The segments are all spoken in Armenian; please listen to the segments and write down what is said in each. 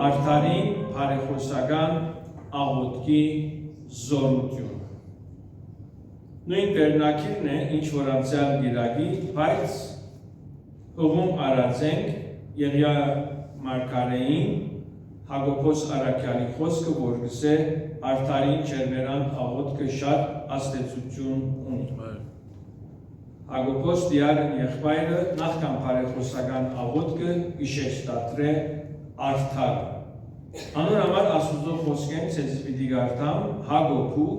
արդարին բարեխոսական աղոթքի զորություն։ Նույն վերնակիրն է, ինչ որ անցյալ գիրագի, բայց հողում արածենք Եղիա մարգարեին Հակոբոս Արաքյալի խոսքը, որ գսե արդարին չերմերան աղոթքը շատ աստեցություն ունի։ Հակոբոս դիարն եղբայրը նախքան բարեխոսական աղոթքը իշեշտատրե արդար։ Անոր համար Աստուծո խոսքեն ցեզ պիտի գարտամ Հակոբու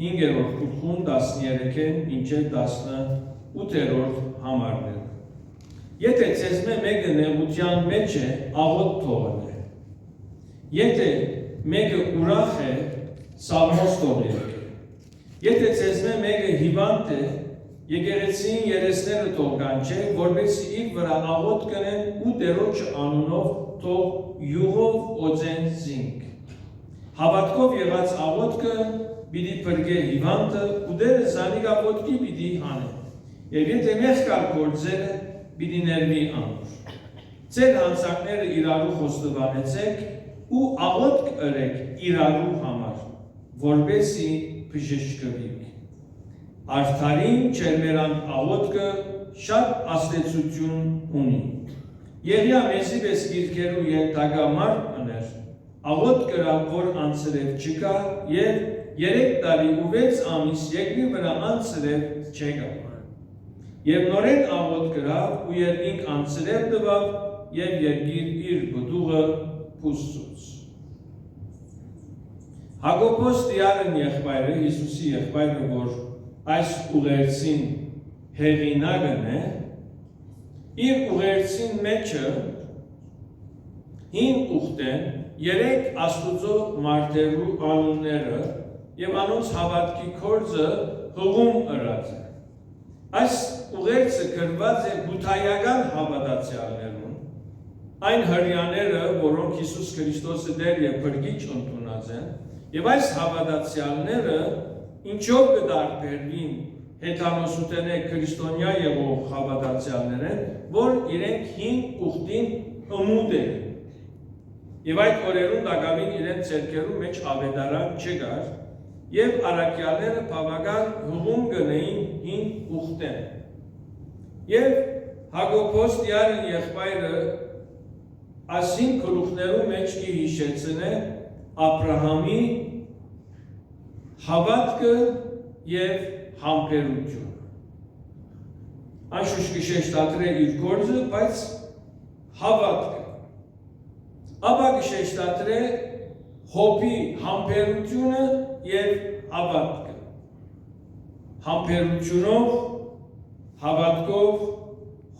5-րդ գլխուն 13-ին մինչև 18-րդ համարներ։ Եթե ցեզ մեկը նեղության մեջ է, աղոթ թողնե։ Եթե մեկը ուրախ է, սաղմոս թողնե։ Եթե ցեզ մեկը հիվանդ է, եկեղեցին երեսները թող կանչե, որպեսզի իր վրա աղոթ կնեն ու Տերոջ անունով թող յուղով օծեն զինք։ Հավատքով եղած աղոթքը պիտի փրկե հիվանդը ու դերը զանիկ աղոթքի պիտի հանե։ Եվ եթե մեղքար գործերը պիտի ներվի անոր։ Ձեր հանցանքները իրարու խոստովանեցեք ու աղոթք ըրեք իրարու համար, որպեսզի բժշկվիք։ Արդարին չերմերան աղոթքը շատ աստեցություն ունի։ Եղիա մեզի պես գիրքերու ենթակա մարդ ուներ, աղոթ կրավ, որ անցրև չկա և 3 տարի ու 6 ամիս երկրի վրա անցրև չեկա։ Եվ նորեն աղոթ կրավ ու երկինք անցրև տվավ և երկիր իր բդուղը փուստուց։ Հակոբոս դիարն եղբայրը, Հիսուսի եղբայրը, որ այս ուղերձին հեղինակն է, իր ուղերձին մեջը հին ուխտեն 3 Աստուծո մարդերու անունները և անոնց հավատքի կորձը հղում ըրած է։ Այս ուղերձը գրված է բութայական հավատացյալներուն, այն հրյաները, որոնք Հիսուս Քրիստոսը դեր և փրկիչ ընդունած են, և այս հավատացյալները ինչով կդարբերվին հեթանոսուտենե քրիստոնյա եղող հավատացյալներ են, որ իրենք հին ուխտին ըմուտ են։ Եվ այդ օրերուն դակավին իրենց ձեռքերու մեջ ավետարան չկար, և առաքյալները բավական հղում գնեին հին ուխտեն։ Եվ Հակոբոս դիարն եղբայրը ասին գլուխներու մեջ կի հիշեցնե Աբրահամի հավատքը և համբերությունը։ Անշուշտ կշեշտատրե իր գործը, բայց հավատքը։ Ապա կշեշտատրե Հոբի համբերությունը և հավատքը։ Համբերությունով, հավատքով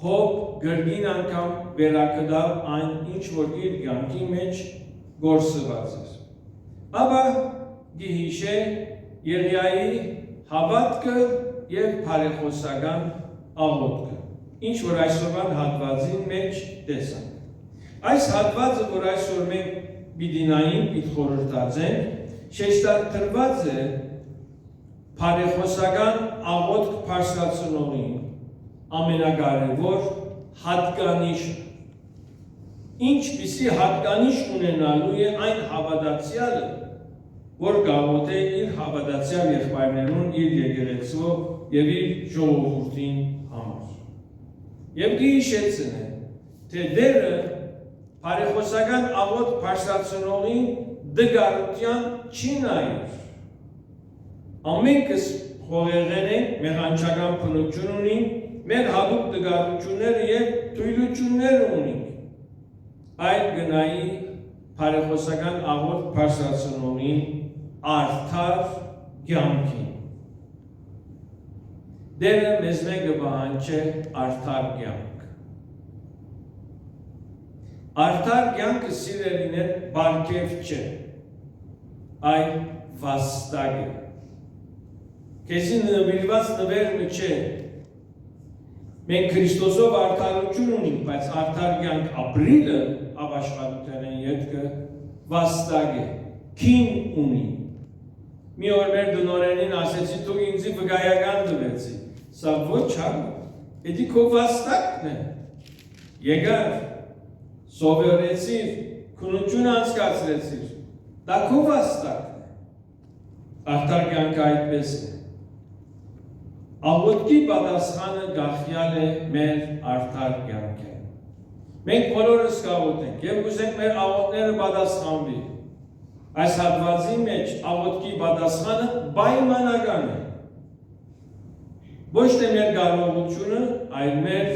Հոբ գրգին անգամ վերակդավ այն, ինչ որ իր կյանքի մեջ գործված էր։ Ապա գիհիշե Եղիայի հավատքը և բարեխոսական աղոթքը, ինչ որ այսօրվան հատվածին մեջ տեսանք։ Այս հատվածը, որ այսօր մենք պիտինային, պիտ խորհրդածենք, շեշտադրված է բարեխոսական աղոթք բարձրացնողին ամենակարևոր հատկանիշը։ Ինչպիսի հատկանիշ ունենալու է այն հավատացյալը, որ գաղոթե իր հավատացյալ եղբայրներուն իր եկեղեցու և իր ժողովուրդին համար։ Եվ կհիշեցն է, թե դերը բարեխոսական աղոթք բարձրացնողին դգարության չի նայր։ Ամենքս խողեղեն ենք, մեխանչական բնություն ունին, մեր հատուկ դգարությունները և թույլությունները ունենք։ Այդ գնայի բարեխոսական աղոթք բարձրացնողին արդար կյանքին։ Դերը մեզ մեկը պահանջ է արդար կյանք։ Արդար կյանքը սիրելիներ բարգև չէ, այլ վաստակ է։ Քեզի նվիրված նվերնը չէ։ Մենք Քրիստոսով արդարություն ունենք, բայց արդար կյանք ապրիլը ապաշխարության ետքը վաստակ է, քին ունի։ Մի օր մեր դնորենին ասեցի, դու ինձի վգայական տվեցի, սա ոչ համ, էդի քո վաստակն է։ Եկար, սովորեցիր, քնություն անցկացրեցիր, դա քո վաստակն է, արդար կյանքը այդպես է, աղոթքի պատասխանը գախյալ է մեր արդար կյանքը, մենք բոլորս կաղոթենք և կուզենք մեր աղոթները պատասխանվի, այս հատվածի մեջ աղոթքի պատասխանը պայմանական է, ոչ թե մեր կարողությունը, այլ մեր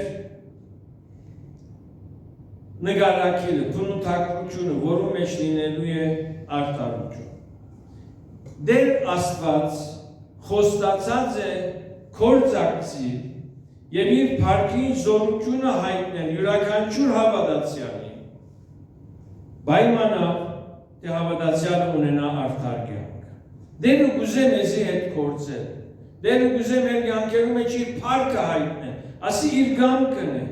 նկարակիրը, քննութագրությունը, որում մեջ լինելու է արդարություն։ Դեր Աստված խոստացած է կործակցի և իր փառքի զորությունը հայտնել յուրաքանչյուր հավատացյալի, պայմանավ թե հավատացյալը ունենա արդար կյանք։ Դերը գուզե մեզի հետ կործել, դերը գուզե մեր կյանքերում մեջ իր փառքը հայտնել, ասի իր կամքն է,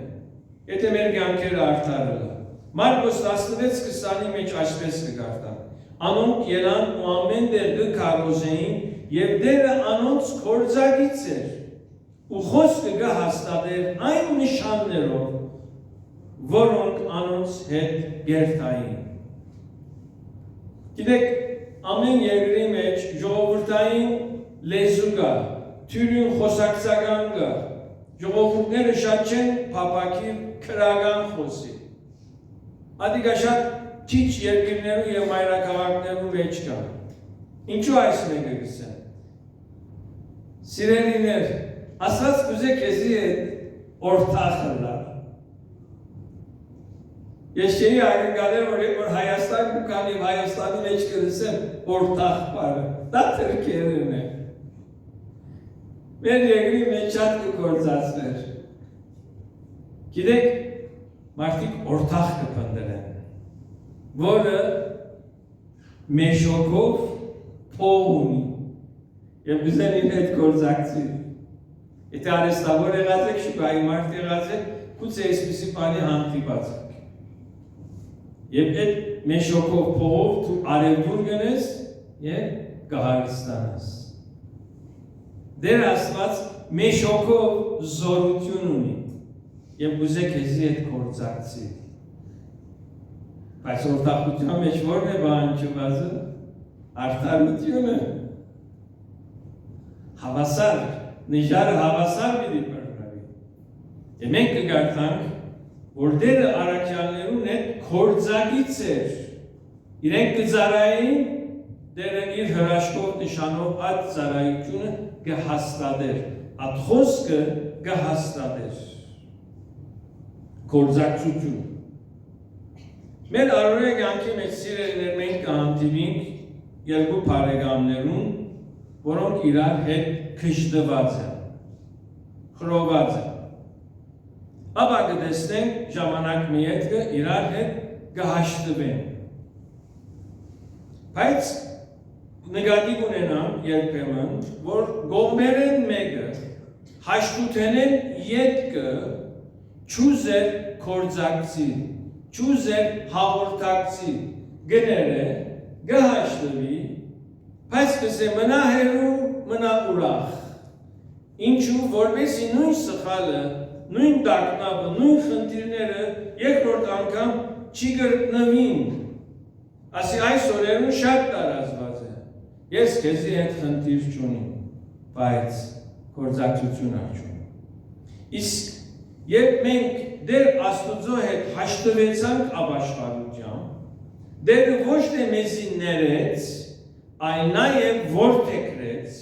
եթե մեր կյանքերը արդարը լա։ Մարկոս 16:20-ի մեջ այսպես կգարտան. անոնք ելան ու ամեն տեղ կքարոզեին և դերը անոնց կործակից էր ու խոսքը կհաստատեր այն նշաններով, որոնք անոնց հետ գերտային։ Գիտեք, ամեն երկրի մեջ ժողովրդային լեզու կա, թյուրին խոսակցական կա, ժողովուրդները շատ չեն փափագի քրական խոսի։ Ադիգա շատ քիչ երկրներու եւ մայրաքաղաքներու մեջ կա։ Ինչու այս մեկը գսեմ։ Սիրելիներ, Աստված կուզե քեզի հետ օրթախը լա։ Ես չէի այգալել, որ Հայաստան կան եւ Հայաստանի մեջ կլսեմ օրթախ բառը։ Դա թրքերն է։ Մեր երկրի մեջ շատ կգործածներ։ Գիտեք, մարդիկ օրթախ կփնտրեն, որը մեշոքով փող ունի եւ գուզեն իր հետ գործակցի։ Եթե արեստավոր եղած եք, շուկայի մարդ եղած եք, գուցե այսպիսի բանի հանդիպած եք։ Եվ այդ մեշոքով փողով դու արևդուր գնես եւ կհարստանաս։ Դեր Աստված մեշոքով զորություն ունի եւ գուզե քեզի հետ գործակցի։ Բայց օրտախության մեջ որն է բանջվածը, արդարությունը, հավասար, նիժարը հավասար պիտի բռնվի։ Եվ մենք կգարտանք, որ դերը առաքյալներուն հետ գործակից էր, իրենք կծարային, դերը իր հրաշքով նշանով այդ ծարայությունը կհաստատեր, այդ խոսքը կհաստատեր։ Գործակցություն։ Մեր առօրյա կյանքի մեջ սիրելիներ մենք կհանդիպենք երկու բարեկամներուն, որոնք իրար հետ քշտված են, խռոված են։ Ապա կտեսնենք ժամանակ մի հետ իրար հետ կհաշտվեն։ Բայց նկատի ունենանք երբեմն, որ կողմերեն մեկը հաշտութենեն ետքը չուզեր կործակցի, չուզեր հաղորդակցի, գները, գհաշտվի, բայց կսե մնա հերու, մնա ուրախ։ Ինչու, որպեսի նույն սխալը, նույն տակնապը, նույն խնդիրները երկրորդ անգամ չի գրտնվին։ Ասի այս օրերուն շատ տարածված է։ Ես քեզի հետ խնդիր չունիմ, բայց գործակցություն չունիմ։ Իսկ երբ մենք դեր Աստուծո հետ հաշտվեցանք ապաշխարությամբ, դերը ոչ թե մեզի ներեց, այլ նաև որդեգրեց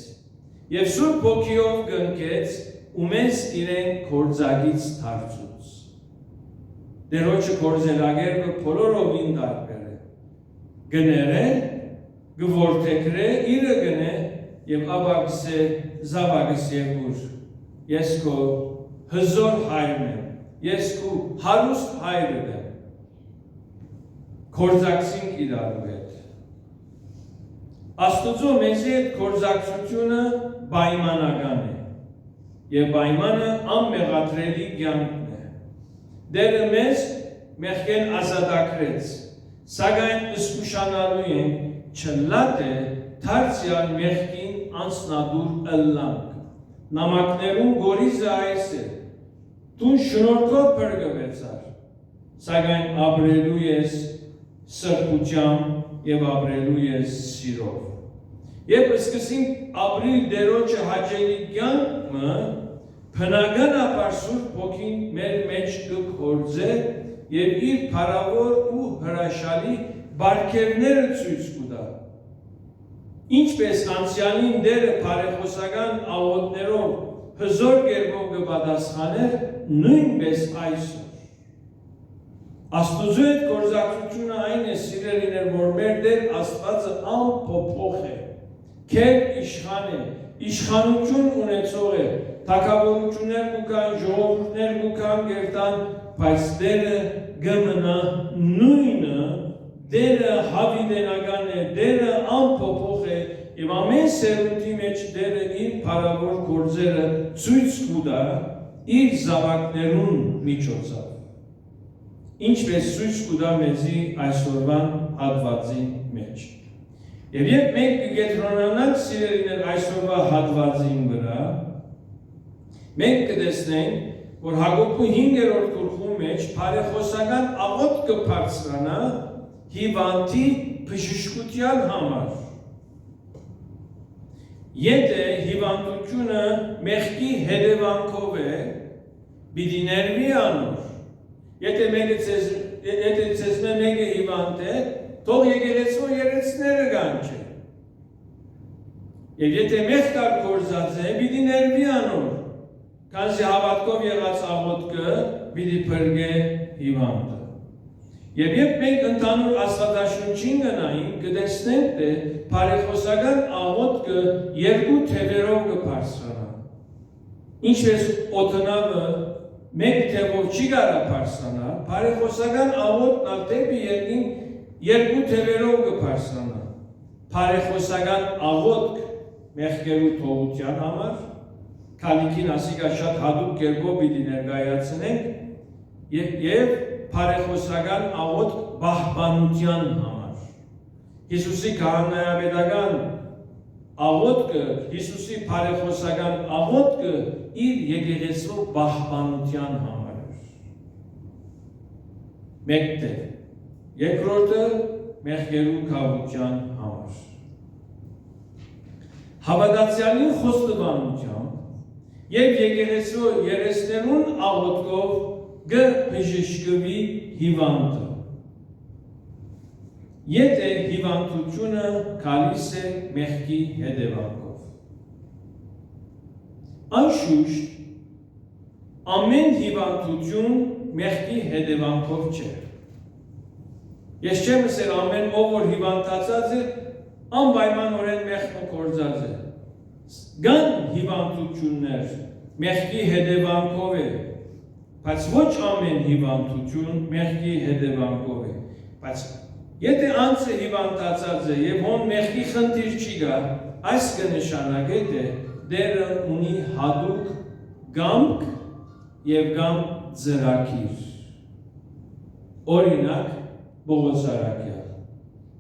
եւ Սուրբ Հոգիով գնքեց ու մեզ իրեն կործակից դարձուց։ Դերոջը կործելագերբը բոլորովին տարբեր է։ Գները, գորդեգրե, իրը գնե եւ ապակսե զավակս եւ ուր։ Ես քո հզոր հայրն եմ, ես քո հարուստ հայրն եմ։ Կործակցինք իրարու հետ։ Աստուծո մեզի հետ կործակցությունը պայմանական է եւ պայմանը անմեղադրելի կյանքն է։ Դերը մեզ մեղքեն ազատագրեց, սակայն ըսկուշանալու ենք չլատ է դարձյալ մեղքին անցնադուր ըլլանք։ Նամակներուն գորիզը այս է, դու շնորհքով փրկվեցար, սակայն ապրելու ես սրբությամբ եւ ապրելու ես սիրով։ Երբ սկսենք ապրիլ Տերոջը հաճելի կյանքը, բնականաբար Սուրբ Հոգին մեր մեջ կգործե եւ իր փառավոր ու հրաշալի բարգեւները ցույց կտա։ Ինչպես անցյալին Տերը բարեխոսական աղոթներով հզոր կերպով կպատասխաներ, նույնպես այսօր։ Աստուծո հետ գործակցությունը այն է, սիրելիներ, որ մեր Տեր Աստվածը անփոփոխ է, քեր իշխան է, իշխանություն ունեցող է, թագավորություններ կան, ժողովուրդներ կան, գերտան, բայց Տերը գմնա նույնը, Տերը հավիտենական է, Տերը անփոփոխ է, եւ ամեն սերունդի մեջ Տերը իր փառավոր գործերը ցույց կտա իր զավակներուն միջոցով։ Ինչպես ցույց կտա մեզի այսօրվան հատվածի մեջ։ Եվ երբ մենք կգետրոնանանք սիրելիներ այսօրվա հատվածին վրա, մենք կտեսնենք, որ Հակոբու 5-րդ գլխու մեջ բարեխոսական աղոթք կբարձրանա հիվանդի բժշկության համար։ Եթե հիվանդությունը մեղքի հետևանքով է, պիտի ներվի անոր։ Եթե մեկը հիվանդ է, թող եկեղեցու երեցները կանչե։ Եվ եթե մեղքար գործած է, պիտի ներվի անոր, քանզի հավատքով եղած աղոթքը պիտի փրկե հիվանդը։ Եվ երբ մենք ընդհանուր Աստվածաշունչին գնայինք, կտեսնենք, թե բարեխոսական աղոթքը երկու թևերով կբարձրանա։ Ինչպես օդանավը մեկ թևով չի կարա բարձրանա, բարեխոսական աղոթքն դեպի երկու թևերով կբարձրանա։ Բարեխոսական աղոթք մեղքերու թողության համար, քանիքին ասիկա շատ հատուկ կերպով պիտի ներկայացնենք եւ բարեխոսական աղոթք պահպանության համար։ Հիսուսի քահանայապետական աղոթքը, Հիսուսի բարեխոսական աղոթքը իր եկեղեցու պահպանության համար էր։ Մեկտեղ, երկրորդը մեղքերու քավության համար։ Հավատացյալի խոստովանությամբ եւ եկեղեցու երեսներուն աղոթքով գբժշկվի հիվանդը։ Եթե հիվանդությունը գալիս է մեղքի հետևանքով։ Անշուշտ, ամեն հիվանդություն մեղքի հետևանքով չէ։ Ես չեմ ասել ամեն ով որ հիվանդացած է, անպայմանորեն մեղքը գործած է։ Կան հիվանդություններ մեղքի հետևանքով է, բայց ոչ ամեն հիվանդություն մեղքի հետևանքով է։ Բայց եթե անձը հիվանդացած է եւ հոն մեղքի խնդիր չի գա, այս կնշանակե թե Տերը ունի հատուկ գամք եւ գամ ծրագիր։ Օրինակ Պողոս Արաքյալ։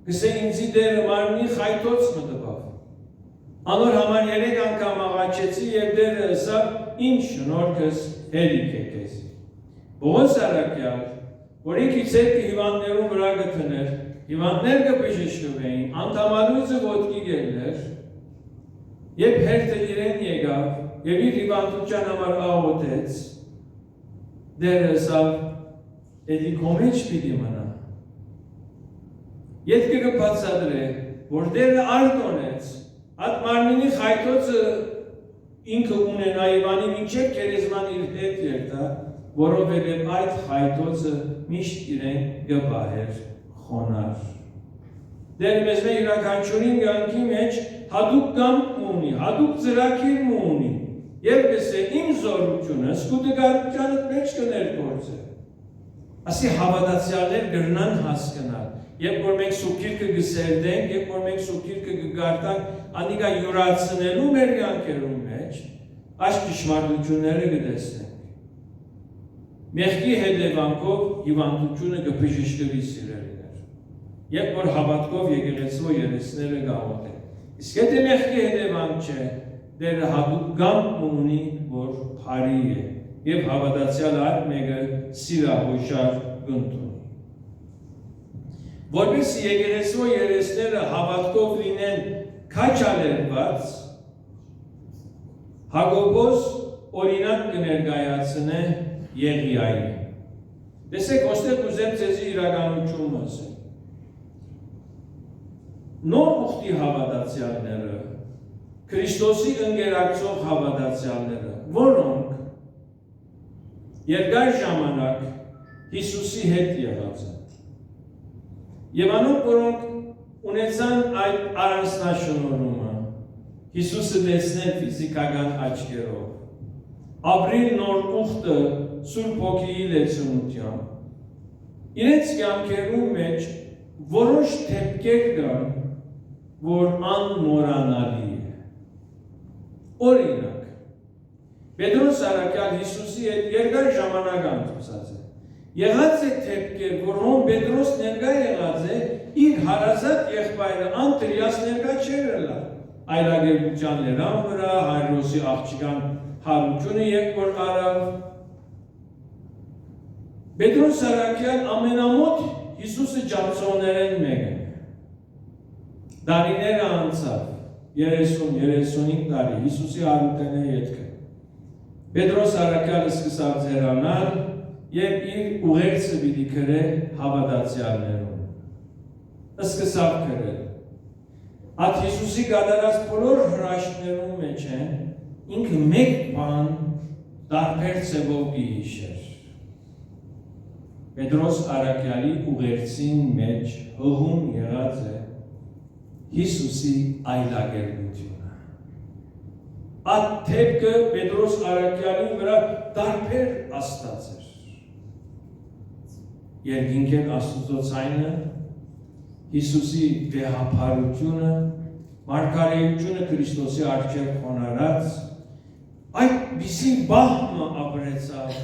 Գսե ինձի Տերը մարմնի խայտոց մտավ։ Անոր համար 3 անգամ աղաչեցի եւ Տերը ասավ ինչ շնորհքս հերիք է քեզ։ Պողոս Արաքյալ, որ ինքը ցերկի հիվանդներուն վրա գտներ, հիվանդներ կբժշկվեին, անդամալույզը ոտքի գելներ, եւ հերթը իրեն եկավ եւ իր հիվանդության համար աղոթեց, Տերը ասավ, «Էդի կոմեջ պիտի մնա»։ Ետքը կբացատրե, որ Տերը արտոնեց, այդ մարմինի խայտոցը ինքը ունենա Իվանի մինչև քերեզման իր հետ երթա, որովհետև այդ խայտոցը միշտ իրեն գպահեր խոնար։ Տերը մեզ մեր յուրաքանչյուրին կյանքի մեջ հատուկ կամք ունի, հատուկ ծրագիր ունի, եւ գսե իմ զորությունը սկուտգարությանդ մեջ կներգործե։ Ասի հավատացյալներ գրնան հասկանալ, երբ որ մենք սուքիրքը գսերդենք, երբ որ մենք սուքիրքը գգարտանք, անիկա յուրացնելու մեր կյանքերում մեջ, այս ճշմարտությունները կտեսնենք։ Մեղքի հետևանքով հիվանդությունը կբժշկվի սիրելիներ, երբ որ հավատքով եկեղեցու երեսները գաղոթեն։ Իսկ եթե մեղքի հետևանք չէ, Տերը հատուկ գամ ունի, որ բարի է, եւ հավատացյալ այդ մեկը սիրահոժար կընդունի։ որպես եկեղեցու երեսները հավատքով լինեն քաչալերված, Հակոբոս օրինակ կներկայացնե Եղիային։ Տեսեք, ոստեղ ուզեմ ձեզի իրականություն ասել։ Նոր ուխտի հավատացյալները, Քրիստոսի ընկերակցող հավատացյալները, որոնք երկար ժամանակ Հիսուսի հետ եղած են։ Եվ անոնք, որոնք ունեցան այդ առանձնաշնորհումը, Հիսուսը տեսնել ֆիզիկական աչքերով, ապրիլ նոր ուխտը Սուրբ Հոգիի լեցունությամբ, իրենց կյանքերում մեջ որոշ դեպքեր կան, որ անմոռանալի է։ Օրինակ, Պետրոս Արաքյալ Հիսուսի հետ երկար ժամանակ անցած է։ Եղած է դեպքեր, որոնց Պետրոս ներկա եղած է, իր հարազատ եղբայրը Անտրիաս ներկա չէր ելա։ Այլագերության լերան վրա, Հայրոսի աղջկան հարությունը եկոր արավ։ Պետրոս Արաքյալ ամենամոտ Հիսուսը ջանցողներեն մեկն է։ Դարիները անցավ, 30-35 տարի, Հիսուսի արուտենե ետքը։ Պետրոս Արաքյալը սկսավ ձերանալ և իր ուղերձը պիտի քրե հավատացյալներում։ Սկսավ քրել։ Այդ Հիսուսի կատարած բոլոր հրաշքներում մեջ են, ինքը մեկ բան տարբեր ձևով կհիշեր։ Պետրոս Արաքյալի ուղերձին մեջ հղում եղած է Հիսուսի այլագերությունը։ Այդ դեպքը Պետրոս Արաքյալի վրա տարբեր աստած էր։ Երկինքեն Աստծո ցայնը, Հիսուսի վեհափարությունը, մարգարեությունը Քրիստոսի առջև խոնարհած, այդպիսի բահմը ապրեցավ,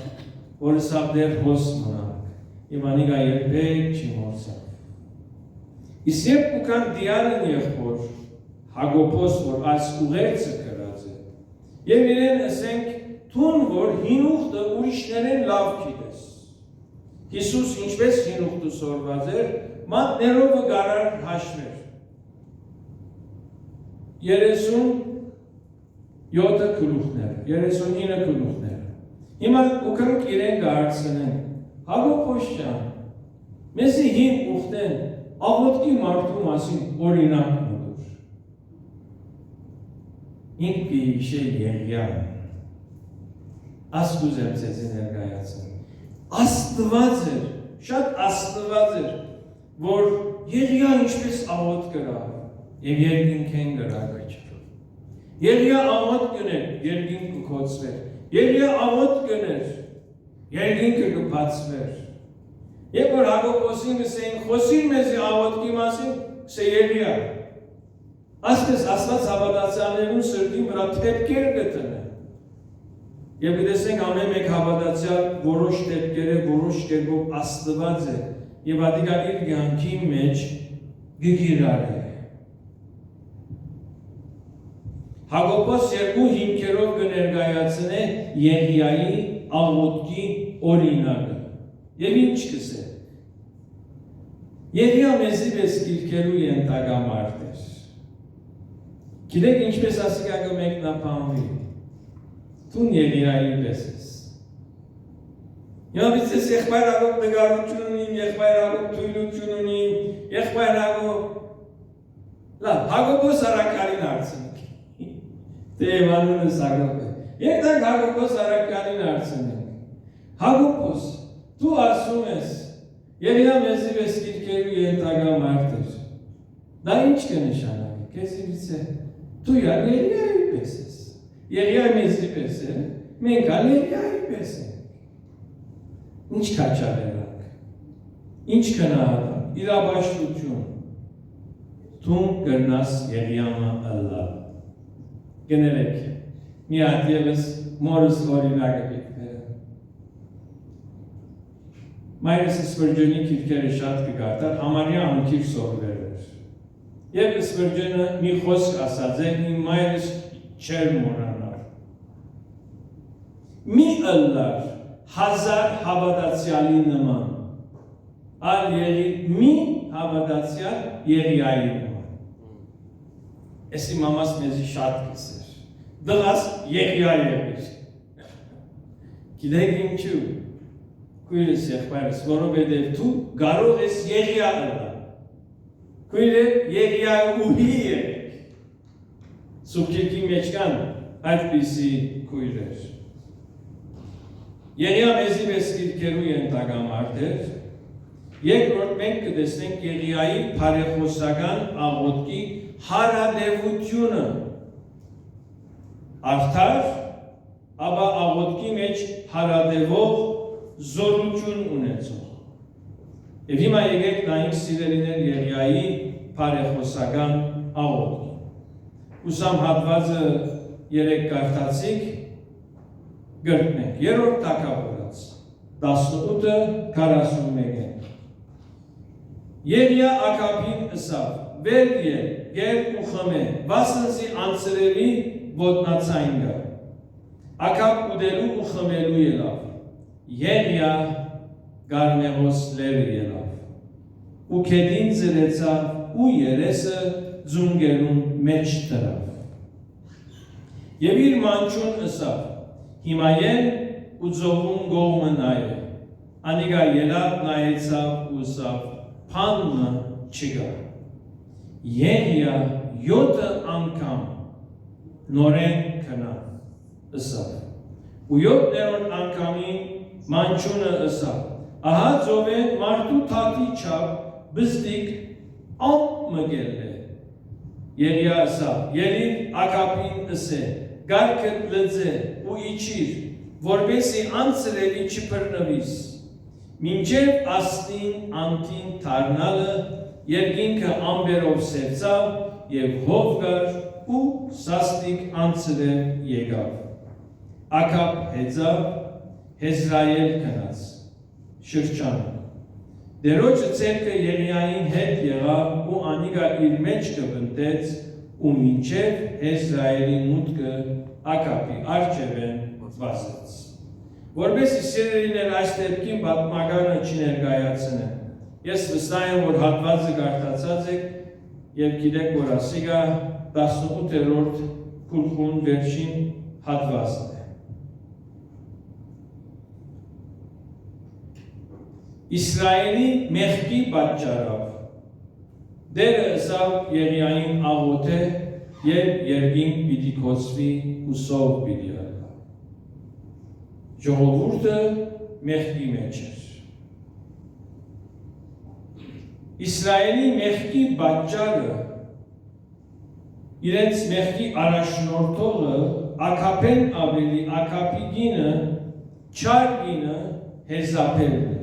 որը սա դեռ հոս մնաք, եւ անիկա երբեք չի մորցավ։ Իսկ երբ ուքան դիարն եղբոր Հակոբոս, որ այս ուղերձը կրած է, եւ իրեն ասենք թուն, որ հին ուխտը ուրիշներեն լավ գիտես։ Հիսուս ինչպես հին ուխտը սորված էր, մատներովը գարար հաշվեր։ 37 գլուխներ, 39 գլուխներ։ Հիմա ուքանք իրեն գարցնեն, Հակոբոս ջան, մեզի հին ուխտեն աղոտքի մարդու մասին օրինակ մտուր։ Ինք կիհիշե Եղիան, ասկուզ եմ ձեզի ներկայացն։ Աստված էր, շատ աստված էր, որ Եղիա ինչպես աղոտ կրավ, և երկինքեն գրավ կչր։ Եղիա աղոտ կներ, երկինք կկոցվեր, Եղիա աղոտ կներ, երկինքը կբացվեր։ Եկ որ Հակոբոսին կսեին, խոսիր մեզի աղոտքի մասին, կսե Եղիա։ Ասպես աստված հավատացյալներուն սրտի վրա դեպքեր կտնե։ Եվ գտեսենք ամեն մեկ հավատացյալ որոշ դեպքերը որոշ կերպով աստված է եւ ադիկա իր կյանքի մեջ գիրար է։ Հակոբոս երկու հիմքերով կներկայացնե Եղիայի աղոտքի օրինակը։ Եվ ինչ կսե։ Եղիա մեզի պես գիրքերու ենթակա մարդ էր։ Գիտեք ինչպես ասիկա կմեկնաբանվի։ Տուն Եղիայի պես ես։ Եվ ես եղբայրագով նկարություն ունիմ, եղբայրագով թույլություն ունիմ, եղբայրագով… Լավ, Հակոբոս Արաքյալին հարցնենք։ Տեև անունը Սագոպ է։ Եկտանք Հակոբոս Արաքյալին հարցնենք։ Հակոբոս, դու ասում ես, Եղիա մեզի պես գիրքերու ենթակա մարդ էր։ Դա ինչ կնշանակի, քեզնից է, դու Եղիայի պես ես։ Եղիա մեզի պես է, մենք ալ Եղիայի պես ենք։ Ինչ քաչալերակ, ինչ քնահատակ, իրաբաշխություն, դու կրնաս Եղիամը ըլլալ։ Գներեք, մի հատ ևս մորս օրինակը պիտվերը։ Մայրս Սպրջոնի քիրքերը շատ կգարտար, համարյա անքիր սորվեր էր։ Եվ Սպրջոնը մի խոսք ասած է, իմ մայրս չեր մորանար։ Մի ըլլար 1000 հավատացյալի նման, ալ եղի մի հավատացյալ Եղիայի նման։ Էսի մամաս մեզի շատ կսեր։ Դղաս Եղիա եղիր։ Գիտեք ինչու։ Քույրս եղբայրս, որովհետև դու կարող ես Եղիա ըլլալ։ Քույրը Եղիա ուհի եղեք։ Սուբկիրքի մեջ կան այդպիսի քույրեր։ Եղիա մեզի մեզ գիրքերու ենթագամարդ էր։ Երկրորդ մենք կտեսնենք Եղիայի բարեխոսական աղոթքի հարադևությունը։ Արդար, ապա աղոթքի մեջ հարադևող զորություն ունեցող։ Եվ հիմա եկեք նայենք սիրելիներ Եղիայի բարեխոսական աղոթքի։ Ուսամ հատվածը 3 կարդացիք գրտնենք։ Երրորդ թագավորաց 18:41։ Եղիա Աքաբին ըսավ. «Վեր ել, գեր ու խմե, վասնզի անցրելի ոտնացայն գա»։ Աքաբ ուտելու ու խմելու ելավ։ Եղիա Գարմեղոս լերը ելավ։ Ու քեդին զրեցավ ու երեսը ձունգերուն մեջ դրավ։ Եվ իր մանչուն ըսավ. հիմայեն ու ձողուն գողմը նայե։ Անիգա ելավ նայեցավ ու ըսավ. փաննը չգա։ Եղիա 7 անգամ նորեն քնա ըսավ։ Ու 7-րդ անգամին մանչունը ըսավ. ահա ծովեն մարդու թաթի չափ բզդիկ ամպ մգել է։ Եղիա ըսավ. ելիր Աքաբին ըսե, գարքդ լծե ու իջիր, որպեսզի անցրելի չբռնվիս, մինչև աստին անտին դառնալը երկինքը ամբերով սևծավ եւ հով գար ու սաստիկ անցրել եկավ։ Աքաբ հեծավ, Հեզրայել գնաց, շրջանը։ Դերոջը ցերկը Եղիային հետ եղավ ու անիգա իր մեջ կբնտեց ու մինչև Հեզրայելի մուտքը Աքաբի արջևեն վազեց։ Որպեսզի սիրելիներ այս դեպքին պատմականը չներկայացնեմ։ Ես վստահ եմ, որ հատվածը կարդացած եք եւ գիտեք, որ ասիգա 18-րդ գլխուն վերջին հատվածն է։ Իսրայելի մեղքի պատճառով դերը ըսավ Եղիային աղոթե եւ երկինք պիտի կոչվի ու սով պիտի ալա։ Ժողովուրդը մեղքի մեջ էր։ Իսրայելի մեղքի պատճառը իրենց մեղքի առաջնորդողը Աքաբեն ավելի Աքաբի գինը չար գինը Հեզապելն էր։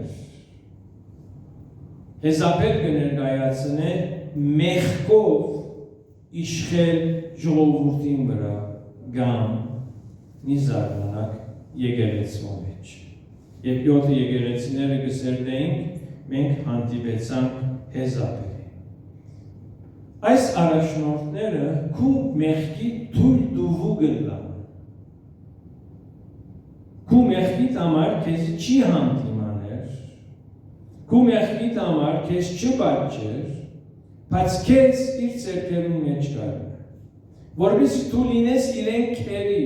Հեզապել կներկայացնե մեղքով իշխել ժողովրդին վրա գամ նիզարմանակ եկեղեցու մեջ։ Երբ 7 եկեղեցիները կսերդեինք, մենք հանդիպեցանք Հեզապելի։ Այս առաջնորդները քու մեղքի թույլ դուվու գլան։ Քու մեղքի համար քեզ չի հանդիմաներ, քու մեղքի համար քեզ չպատճեր, բայց քեզ իր ձեռքերուն մեջ կար, որպեսզի դու լինես իրեն քերի։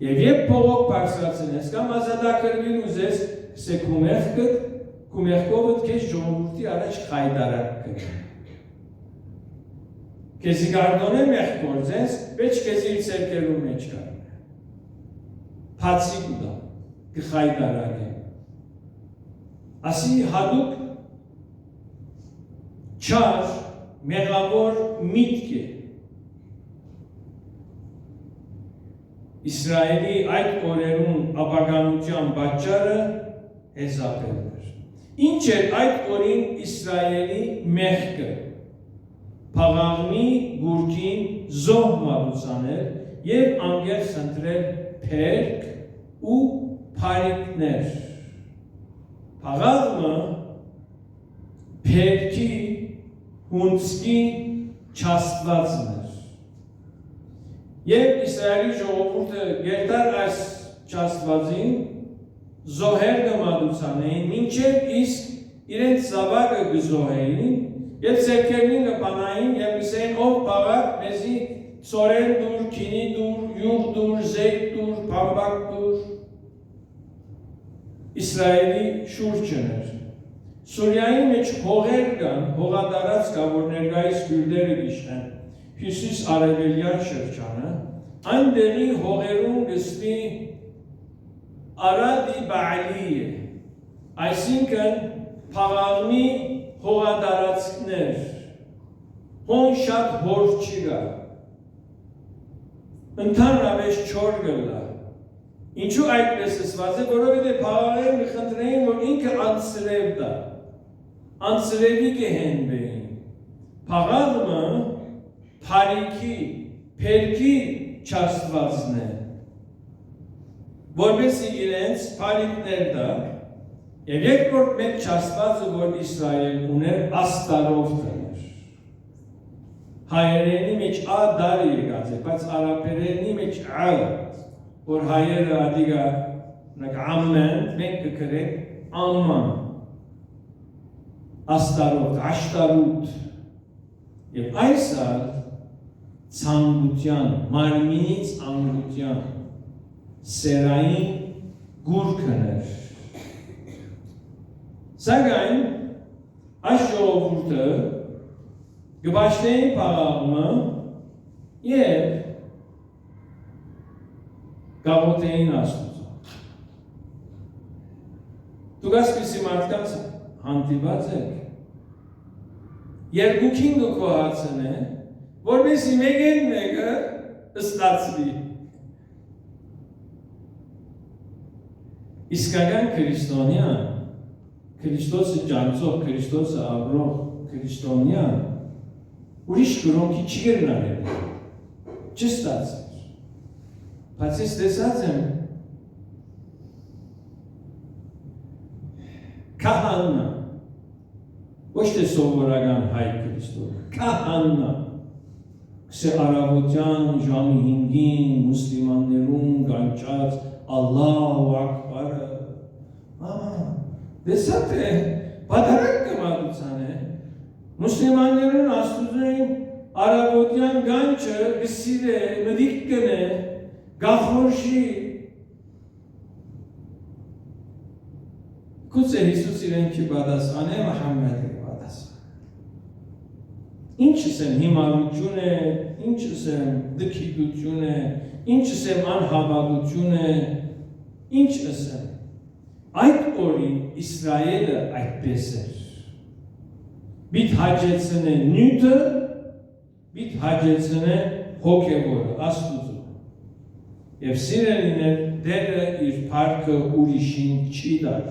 Եվ երբ փողոք բարձրացնես կամ ազատագրվել ուզես, սե քու մեղքովդ քեզ ժողովրդի առաջ խայդարակ կգա։ Քեզի գարդոնե մեղք գործես, պետք քեզ իր ձեռքերուն մեջ կար։ Փացի կուտա, կխայդարակ է։ Ասի հատուկ չար մեղավոր միտք է։ Իսրայելի այդ օրերուն ապագանության պատճառը Հեզապելն էր։ Ինչ էր այդ օրին Իսրայելի մեղքը։ Փաղաղնի գուրքին զոհ մատուցանել եւ անգեր խնդրել փերք ու փարիկներ։ Փաղաղը փերքի հունցքի չաստվածն էր։ Եվ Իսրայելի ժողովուրդը գերտար այս չաստվածին զոհեր կմատուցանեին, մինչև իսկ իրենց զավակը գզոհեին եւ ցերկերին կպանային եւ գսեն ով բաղակ մեզի ծորեն դուր, քինի դուր, յուղ դուր, զեյթ դուր, բամբակ դուր Իսրայելի շուրջն էր Սուրիայի մեջ հողեր կան, հողատարած կա, որ ներկայիս քուրդերը գիշեն Հյուսիս արևելյան շրջանը այնտեղի հողերում գստի Արադի Բաալիը այսինքն փաղաղմի հողատարածքներ հոն շատ հոր չի գա ընդհանրապես չոր գլա ինչու այդպես ասված է որովհետև փաղաղները խնդրեին որ ինքը անցրև դա անցրևի կհենվեին փաղաղը Փարիքի, փերքի չաստվածն է, որպեսի իրենց փարիքներ դա, և երկրորդ մեկ չաստվածը, որ Իսրայել ուներ աստարով թներ։ Հայերենի մեջ ա դարի եկած է, բայց արաբերենի մեջ ա, որ հայերը ադիգա ամեն, մենք կկրենք ամման, աստարով, աշտարութ, և այս ալ ցանկության, մարմինից անգության, սերային գուրքն էր։ Սակայն այս ժողովուրդը գբաշխեին փաղաղումը և գաղութեին աստուծո։ Դուք ասպիսի մարդկանց հանդիպած եք, երկուքին գոհացն է, որպեսի մեկեն մեկը ստացվի։ Իսկական քրիստոնյան, Քրիստոսը ջանցող, Քրիստոսը ապրող քրիստոնյան, ուրիշ գրոնքի չի գերնարել, չստացել։ Բայց ես տեսած եմ, քահանա, ոչ թե սովորական հայ քրիստոնյա, քահանա, Կսե արավոտյան ժամի 5-ին մուսլիմաններուն գանչած Ալլահու ակբարը դեսատ է, բադարակ կմատուցան է մուսլիմաններուն աստուծային արավոտյան գանչը գսիր է, մդիկ կն է, գախորշի կուց է Հիսուս իրեն չի բադասան է, Մահամմեդ է բադասան Ինչս եմ հիմարություն է, ինչս եմ դքիդություն է, ինչս եմ անհավատություն է, ինչս եմ։ Այդ օրին Իսրայելը այդպես էր։ Բիտ հաջեցն է նյութը, բիտ հաջեցն է հոգևորը, աստուծը։ Եվ սիրելիներ դերը իր պարկը ուրիշին չի դար։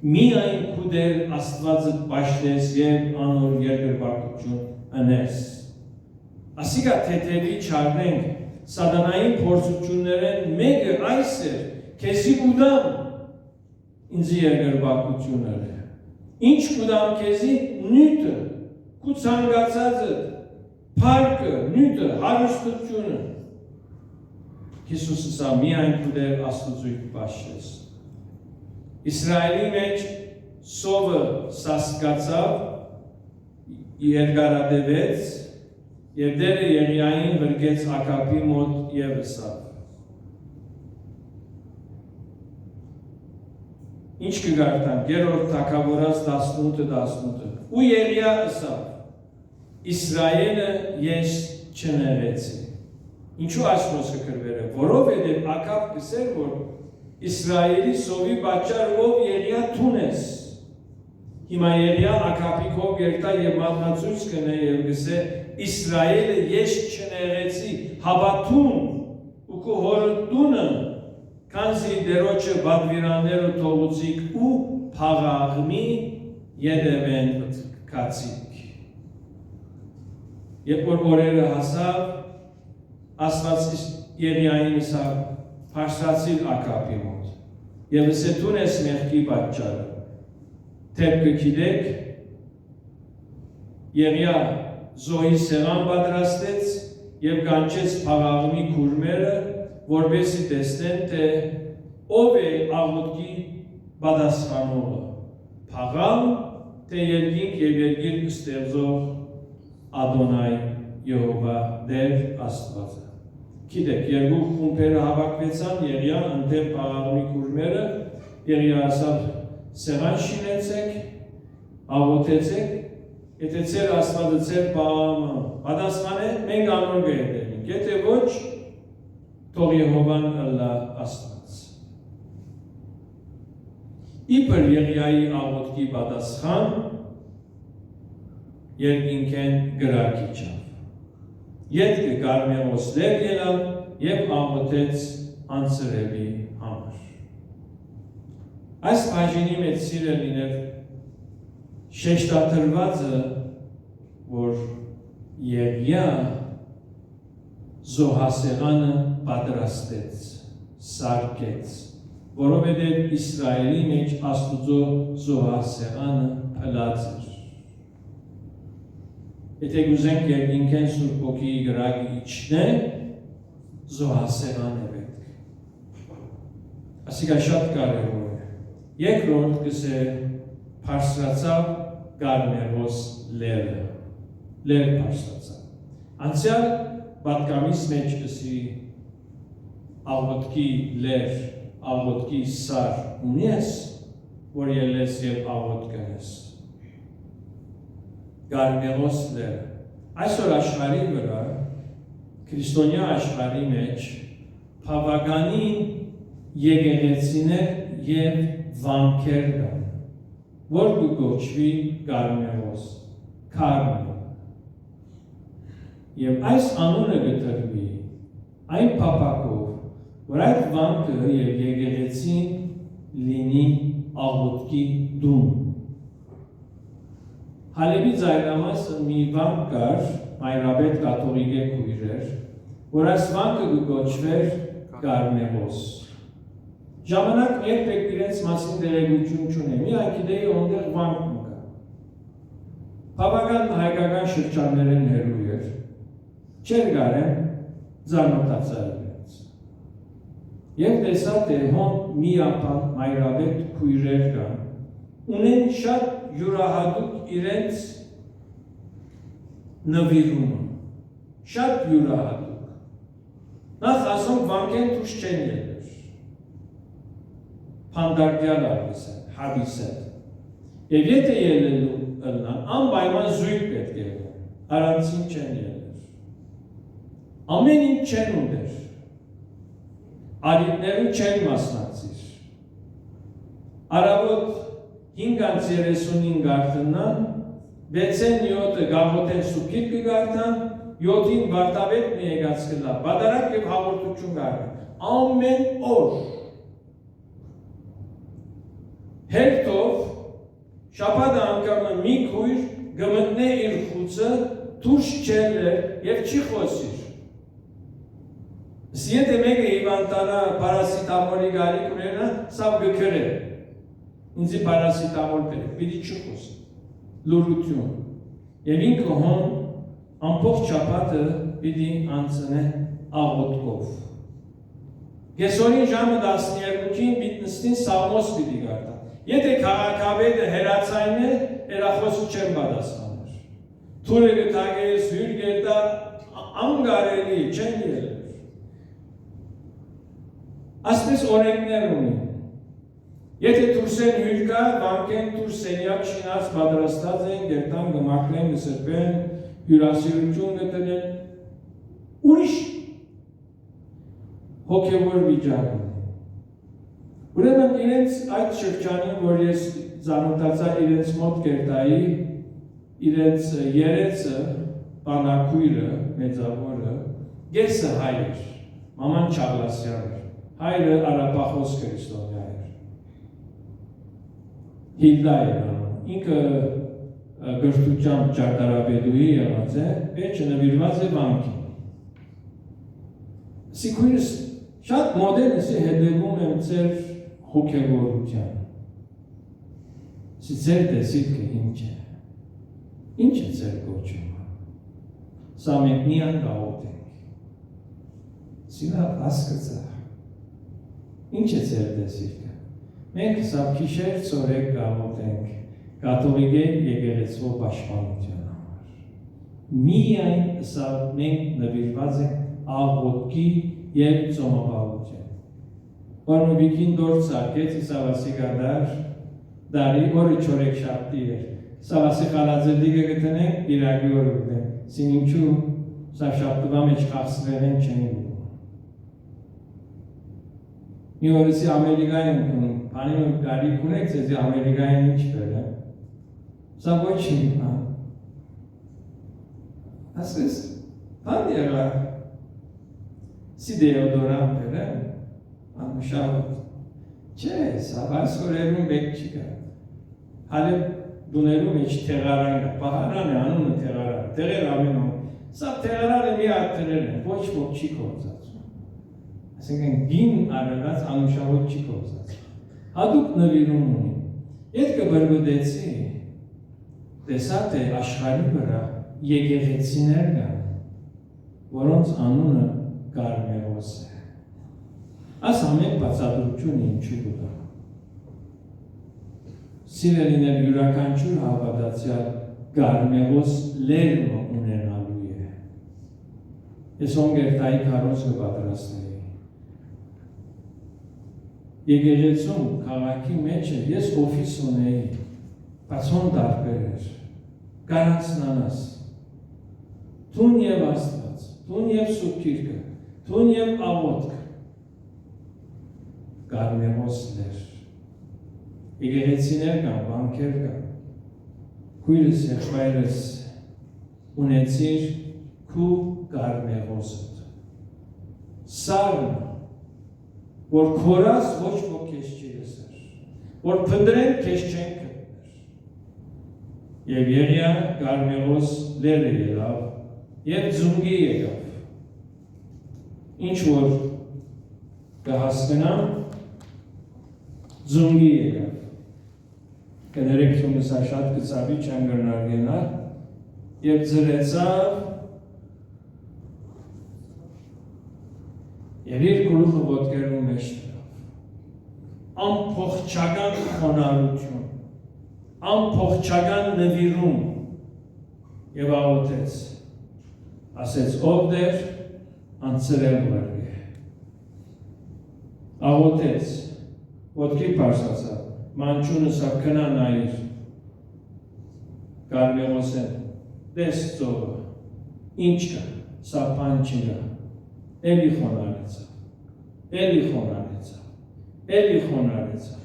Միայն կուդեր աստվածը պաշտես և անոր երկրպարտություն ընես։ Ասիկա թեթևի չարնենք, սատանային փորձություններեն մեկը այս էր, քեզի կուդամ ինձի երկրպարտությունները։ Ինչ կուդամ քեզի նյութը, կու ցանկացածը, փառքը, նյութը, հարստությունը։ Հիսուսը սա միայն կուդեր աստուծույթ պաշտես։ Իսրայելի մեջ սովը սասկացավ, երկարադևեց և դերը Եղիային վրգեց Ակապի մոտ և ըսավ։ Ինչ կգարտան, գերորդ թագավորած 18-18 ու Եղիա ըսավ, Իսրայելը ես չներեցի։ Ինչու ասմոսը կրվեր է, որովհետև Ակապ կսեր, որ Իսրայելի սովի պատճառով Եղիա թունես։ Հիմա Եղիա Ակապի քով գերտա և մատնացույց կնե և գսե Իսրայելը ես չներեցի հավատուն ու կու հորտունը քանզի դերոջը բադվիրանները թողուցիկ ու փաղաղմի ետևեն կացիկ։ Երբ որ օրերը հասավ, Աստված Եղիային ըսավ Փարսացիր Ակապի մոտ և ըսե թունես մեղքի պատճառը թեպքը գիտեք Եղիա զոհի սեղան պատրաստեց և կանչեց փաղաղմի քուրմերը որպեսզի տեսնեն թե ով է աղոթքի պատասխանողը փաղաղ թե երկինք եւ երկիր ստեղծող Ադոնայ Եհովա Տեր Աստվածը։ Գիտեք, երկու խումբերը հավաքվեցան, Եղիա ընդդեմ Փաղարոնի քուրմերը, Եղիա ասավ սեղան շինեցեք, աղոթեցեք, եթե ձեր Աստվածը ձեր Փաղարոնը պատասխանե, մենք անոր կհետևենք, եթե ոչ, թող Եհովան ըլլա Աստված։ Իբր Եղիայի աղոթքի պատասխան երկինքեն գրակ իջավ։ Ետքը Կարմելոս լեր ելավ եւ աղոթեց անձրևի համար։ Այս բաժինի մեջ սիրելիներ շեշտադրվածը, որ Եղիա զոհասեղանը պատրաստեց, սարքեց, որովհետև Իսրայելի մեջ Աստուծո զոհասեղանը փլած էր։ Եթե գուզենք երկինքեն Սուրբ Հոգիի գրակը իջնեն, զոհասեղան է պետք։ Ասիկա շատ կարևոր է։ Երկրորդ կսե բարձրացավ Կարմելոս լերը, լեր բարձրացավ։ Անցյալ պատկամիս մեջ կսի աղոթքի լեր, աղոթքի սար ունես, որ ելես և աղոթ կնես։ Կարմելոս լերը։ Այսօր աշխարհի վրա, քրիստոնյա աշխարհի մեջ, բավականին եկեղեցիներ և վանքեր կան, որ կգոչվի Կարմելոս, Քարմել։ Եվ այս անունը կտրվի այն փափակով, որ այդ վանքը և եկեղեցին լինի աղոթքի դուն։ Հալեբի ձայնամասը մի վանք կար, Մայրաբեդ կաթողիկե քույրեր, որ այս վանքը կգոչվեր Կարմելոս։ Ժամանակ երբեք իրենց մասին տեղեկություն չունեն, միայն գիտեի որտեղ վանքն կա։ Բավական հայկական շրջաններեն հեռու էր, չէր կարեն ծանոթացել իրենց։ Եվ տեսա, թե հոն միապան Մայրաբեդ քույրեր կան, ունեն շատ յուրահատուկ իրենց նվիրումը, շատ յուրահատուկ։ Նախ ասում վանքեն դուշ չեն ելեր, պանդարգյալ արվիսեն, հավիսեն։ Եվ եթե ելելու ըլնան, անպայման զույգ պետք է ելեն, առանցին չեն ելեր։ Ամեն ինչ չեն ուտեր, արիտներու չեն մասնակցիր։ Արավոտ 5:35 արդնան, 6-7 գաղոթեն սուքիր կգարտան, 7-ին վարտավետ մի եկած կլա, բադարակ և հաղորդություն գարան, ամեն օր։ Հերթով, շապատը անգամը մի քույր գմտնե իր խուցը, դուրս չելեր և չի խոսիր։ Եթե մեկը հիվանդանա պարասիտամոլի գարիք ունենա, սավ գքր է։ Ինձի պարասիտամոլ կրեք, պիտի չխոսի, լուրություն։ Եվ ինքը հոն ամբողջ շաբաթը պիտի անցնե աղոթքով։ Կեսօրին ժամը 12-ին պիտի նստին Սաղմոս պիտի գարտա։ Եթե քաղաքավետը հերացայն է, հերախոսը չեն պատասխաներ։ Թուրը գտագես, հյուր գերտա, անգարելի չեն ելեր։ Ասպես օրենքներ ունեն։ Եթե դուրսեն հյուր կա, վանքեն դուրս սենյակ շինած պատրաստած են, գերտան գմակնեն, գսրպեն, հյուրասիրություն գտնեն, ուրիշ հոգևոր վիճակ ունեն։ Ուրեմն իրենց այդ շրջանին, որ ես ծանոթացա իրենց մոտ գերտայի, իրենց երեցը, բանակույրը, մեծավորը, գեսը հայր, մաման Չաղլասյան էր, հայրը արապախոս քրիստոնյա էր։ Հիլդա էր անում, ինքը գրթությամբ ճարտարապետուհի եղած է, պետք նվիրված է վանքին։ Սիկույրս շատ մոդերնս է հետևում եմ ձեր հոգևորության։ Ձեր տեսիլքը ինչ է։ Ինչ է ձեր գոչումը։ Սա մենք միան գաղոթենք։ Սինա հասկացա։ Ինչ է ձեր տեսիլքը։ Մենք սա քիշեր ծորեք գաղոթենք, կաթողիկե եկեղեցու պաշտպանության համար։ Միայն սա մենք նվիրված ենք աղոթքի եւ ծոմապահության։ Օրնովիկին դոր ցարկեց Իսավասի գադար դարի օրը չորեքշաբթի էր։ Իսավասի խալաձելդիկը գտնենք Իրագի օրը գտնենք։ Սինինչու սա շաբթվա մեջ խախսվել են չեն գուտում։ Մի օրսի Ամերիկայում կնում, բանիմը գարի կունեք, ձեզի Ամերիկայում ինչ բեր է։ Սա ոչ մի բան։ Ասես, բան եղա, սի դեոդորան բեր է, անմշավոտ։ Չէ, սա վասորերում բեք չի կա։ Հալը դուներում ինչ թեղարան կա, պահարան է, անունը թեղարան, տեղեր ամենում։ Սա թեղարանը մի ատերել են, ոչ ոք չի կործացում։ Այսինքն գին արարած անմշավոտ չի կործացում։ Հատուկ նվիրում ունի։ Ետ կբրբդեցի, տեսա թե աշխարհի վրա եկեղեցիներ կան, որոնց անունը Կարմեղոս է։ Այս ամեն բացատրություն ինչու կա։ Սիրելիներ յուրաքանչյուր հավատացյալ Կարմեղոս լերմը ունենալու է։ Ես ոնգերտայի քարոզը պատրաստեի։ Եկեղեցում քաղաքի մեջ ես օֆիս ունեի, բայց հոն դարբեր էր, կարանցնանաս, թուն և Աստված, թուն և Սուրբ Գիրքը, թուն և աղոթք, Կարմեղոս լեր, եկեղեցիներ կան, բանկեր կան, քույրս եղբայրս ունեցիր քու Կարմեղոսդ, սարն որ քորած ոչ ոք քեզ չի լսեր, որ փնտրեն քեզ չեն գտներ։ Եվ Եղիա Կարմեղոս լերը ելավ, եւ ձունգի եկավ։ Ինչ որ կհասկանամ, ձունգի եկավ։ Կներեք թունը սա շատ կծավի չեն գրնար գենալ, եւ ձրեցավ Եվ իր գլուխը ոտքերու մեջ դրավ։ Ամփոխչական խոնարհություն, ամփոխչական նվիրում եւ աղոթեց։ Ասեց ով դեր անցրել վարի։ Աղոթեց, ոտքի պարսացավ, մանչունը սա կնա նայիր։ Կարմեղոսեն, դես ծովը, ինչ կա, սա պան չիրա։ Էլի խոնարեցավ, էլի խոնարեցավ, էլի խոնարեցավ։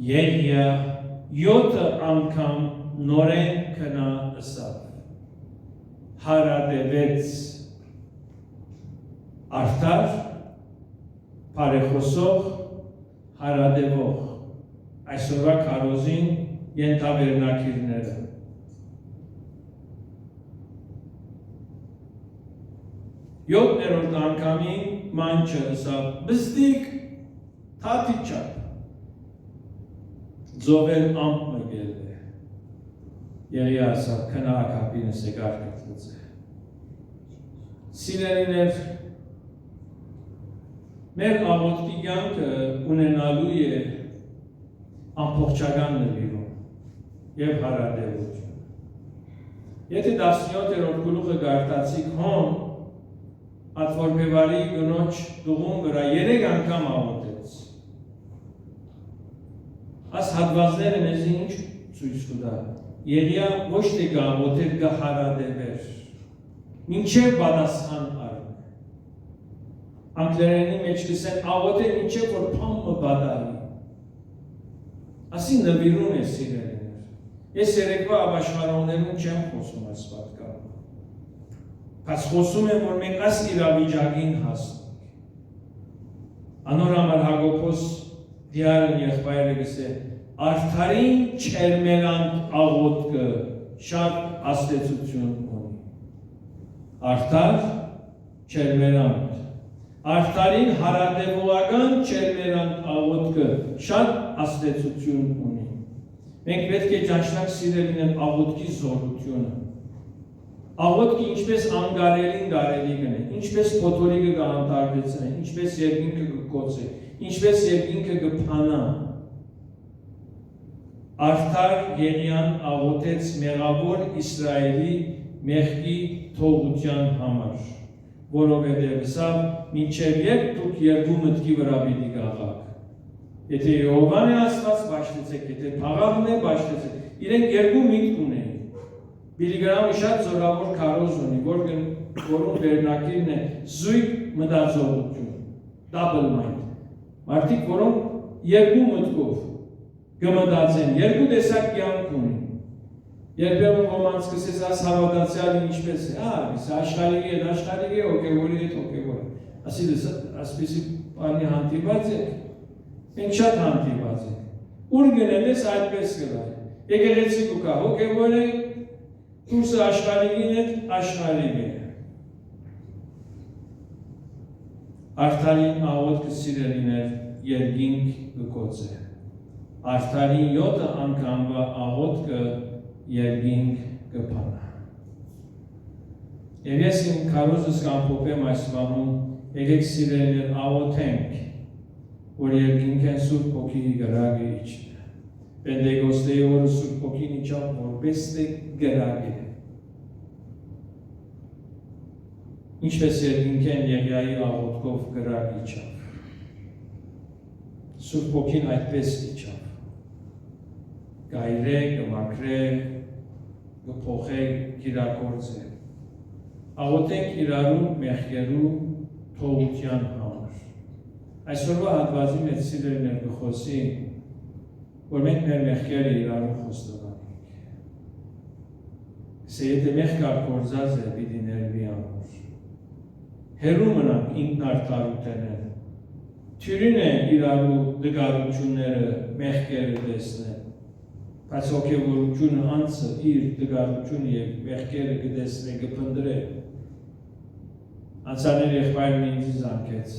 Եղիա 7 անգամ նորեն կնա ըսավ, հարադևեց արդար, բարեխոսող, հարադևող, այսօրվա քարոզին ենթավերնակիրները։ Յոթներորդ անգամին մանչը ըսավ, բստիկ թաթի չապ, ձովեն ամպ մգել է, Եղիա ասավ, կնա ակապինս եկար կտլուց է։ Սիրելիներ, մեր աղոթքի կյանքը ունենալու է ամփոխչական նվիրում եւ հարադեվություն։ Եթե 17-րդ գլուխը գարտացիք հոն, Ատվորբևարի գնոջ դուղում վրա 3 անգամ աղոթեց։ Այս հատվածները մեզ ինչ ցույց կտա։ Եղիա ոչ թե գաղոթեր, գահարադևեր, մինչև պատասխան առնի։ Անգլերենի մեջ կսեն աղոթեր մինչև որ փամը բադարի։ Ասի նվիրում է սիրելիներ։ Ես երեկվա ապաշխարողներում չեմ խոսում այս պատկառում։ Բայց խոսում եմ, որ մենք այս իրավիճակին հասնենք։ Անոր համար Հակոբոս դիարն եղբայրը գսե, արդարին չերմերանտ աղոթքը շատ աստեցություն ունի։ Արդար չերմերանտ, արդարին հարադևողական չերմերանտ աղոթքը շատ աստեցություն ունի։ Մենք պետք է ճանչնանք սիրելին աղոթքի զորությունը։ Աղոթքը ինչպես անգարելին գարելի գնե, ինչպես փոթորիկը կհանդարտեցնե, ինչպես երկինքը կկոծե, ինչպես երկինքը կփանա։ Արդար Ելիան աղոթեց մեղավոր Իսրայելի մեղքի թողության համար, որովհետև սա մինչև երբ դուք երկու մտքի վրա պիտի գաղաք։ Եթե Եհովան է Աստված, բաշխեցեք, եթե Փաղավն է, բաշխեցեք։ Իրենք երկու միտք ունեն։ Բիլիգրամը շատ զորավոր քարոզ ունի, որում վերնակիրն է զույգ մտածողություն, double mind։ Մարդիկ, որոնք երկու մտքով կմտածեն, երկու տեսակ կյանք ունեն։ Երբեմն ոմանց սկսես աս հավատացյալը ինչպես է, աշխարհի հետ, հոգևորի հետ, հոգևոր։ Ասպիսի բանի հանդիպած եք, մենք շատ հանդիպած ենք։ Ուր գնել ես այդպես կլա։ Եկեղեցի կա, հոգևոր է, դուրսը աշխարհին հետ, աշխարհին է։ Արդարին աղոթքը սիրելիներ երկինք կկոծե։ Արդարին 7 անգամվա աղոթքը երկինք կփանա։ Եվ ես իմ քարոզս կամփոփեմ այս բանում, եկեք սիրելիներ աղոթենք, որ երկինքեն Սուրբ Հոգի գրագը իջնի։ Պենտեկոստեի օրը Սուրբ Հոգին իջավ որպես գրագ է։ Ինչպես երկինքեն Եղիայի աղոթքով գրագ իջավ։ Սուրբ Հոգին այդպես իջավ։ Գայրե, կմաքրե, կփոխե, կիրակորձե։ Աղոթենք իրարու մեղքերու թողության համար։ Այսօրվա հատվածի մեջ սիրելիներ կխոսի, որ մենք մեր մեղքերը իրարու խոստովանենք։ Սա եթե մեղք կարգործած է, պիտի ներվի անոր։ Հերու մնանք ինքնարդարութենեն։ Թյուրին է իրարու դգարությունները, մեղքերը տեսնել։ Բայց հոգևորությունը անցը իր դգարությունը և մեղքերը կտեսնե, կփնդրե։ Անցաներ եղբայրն ինձ զանգեց,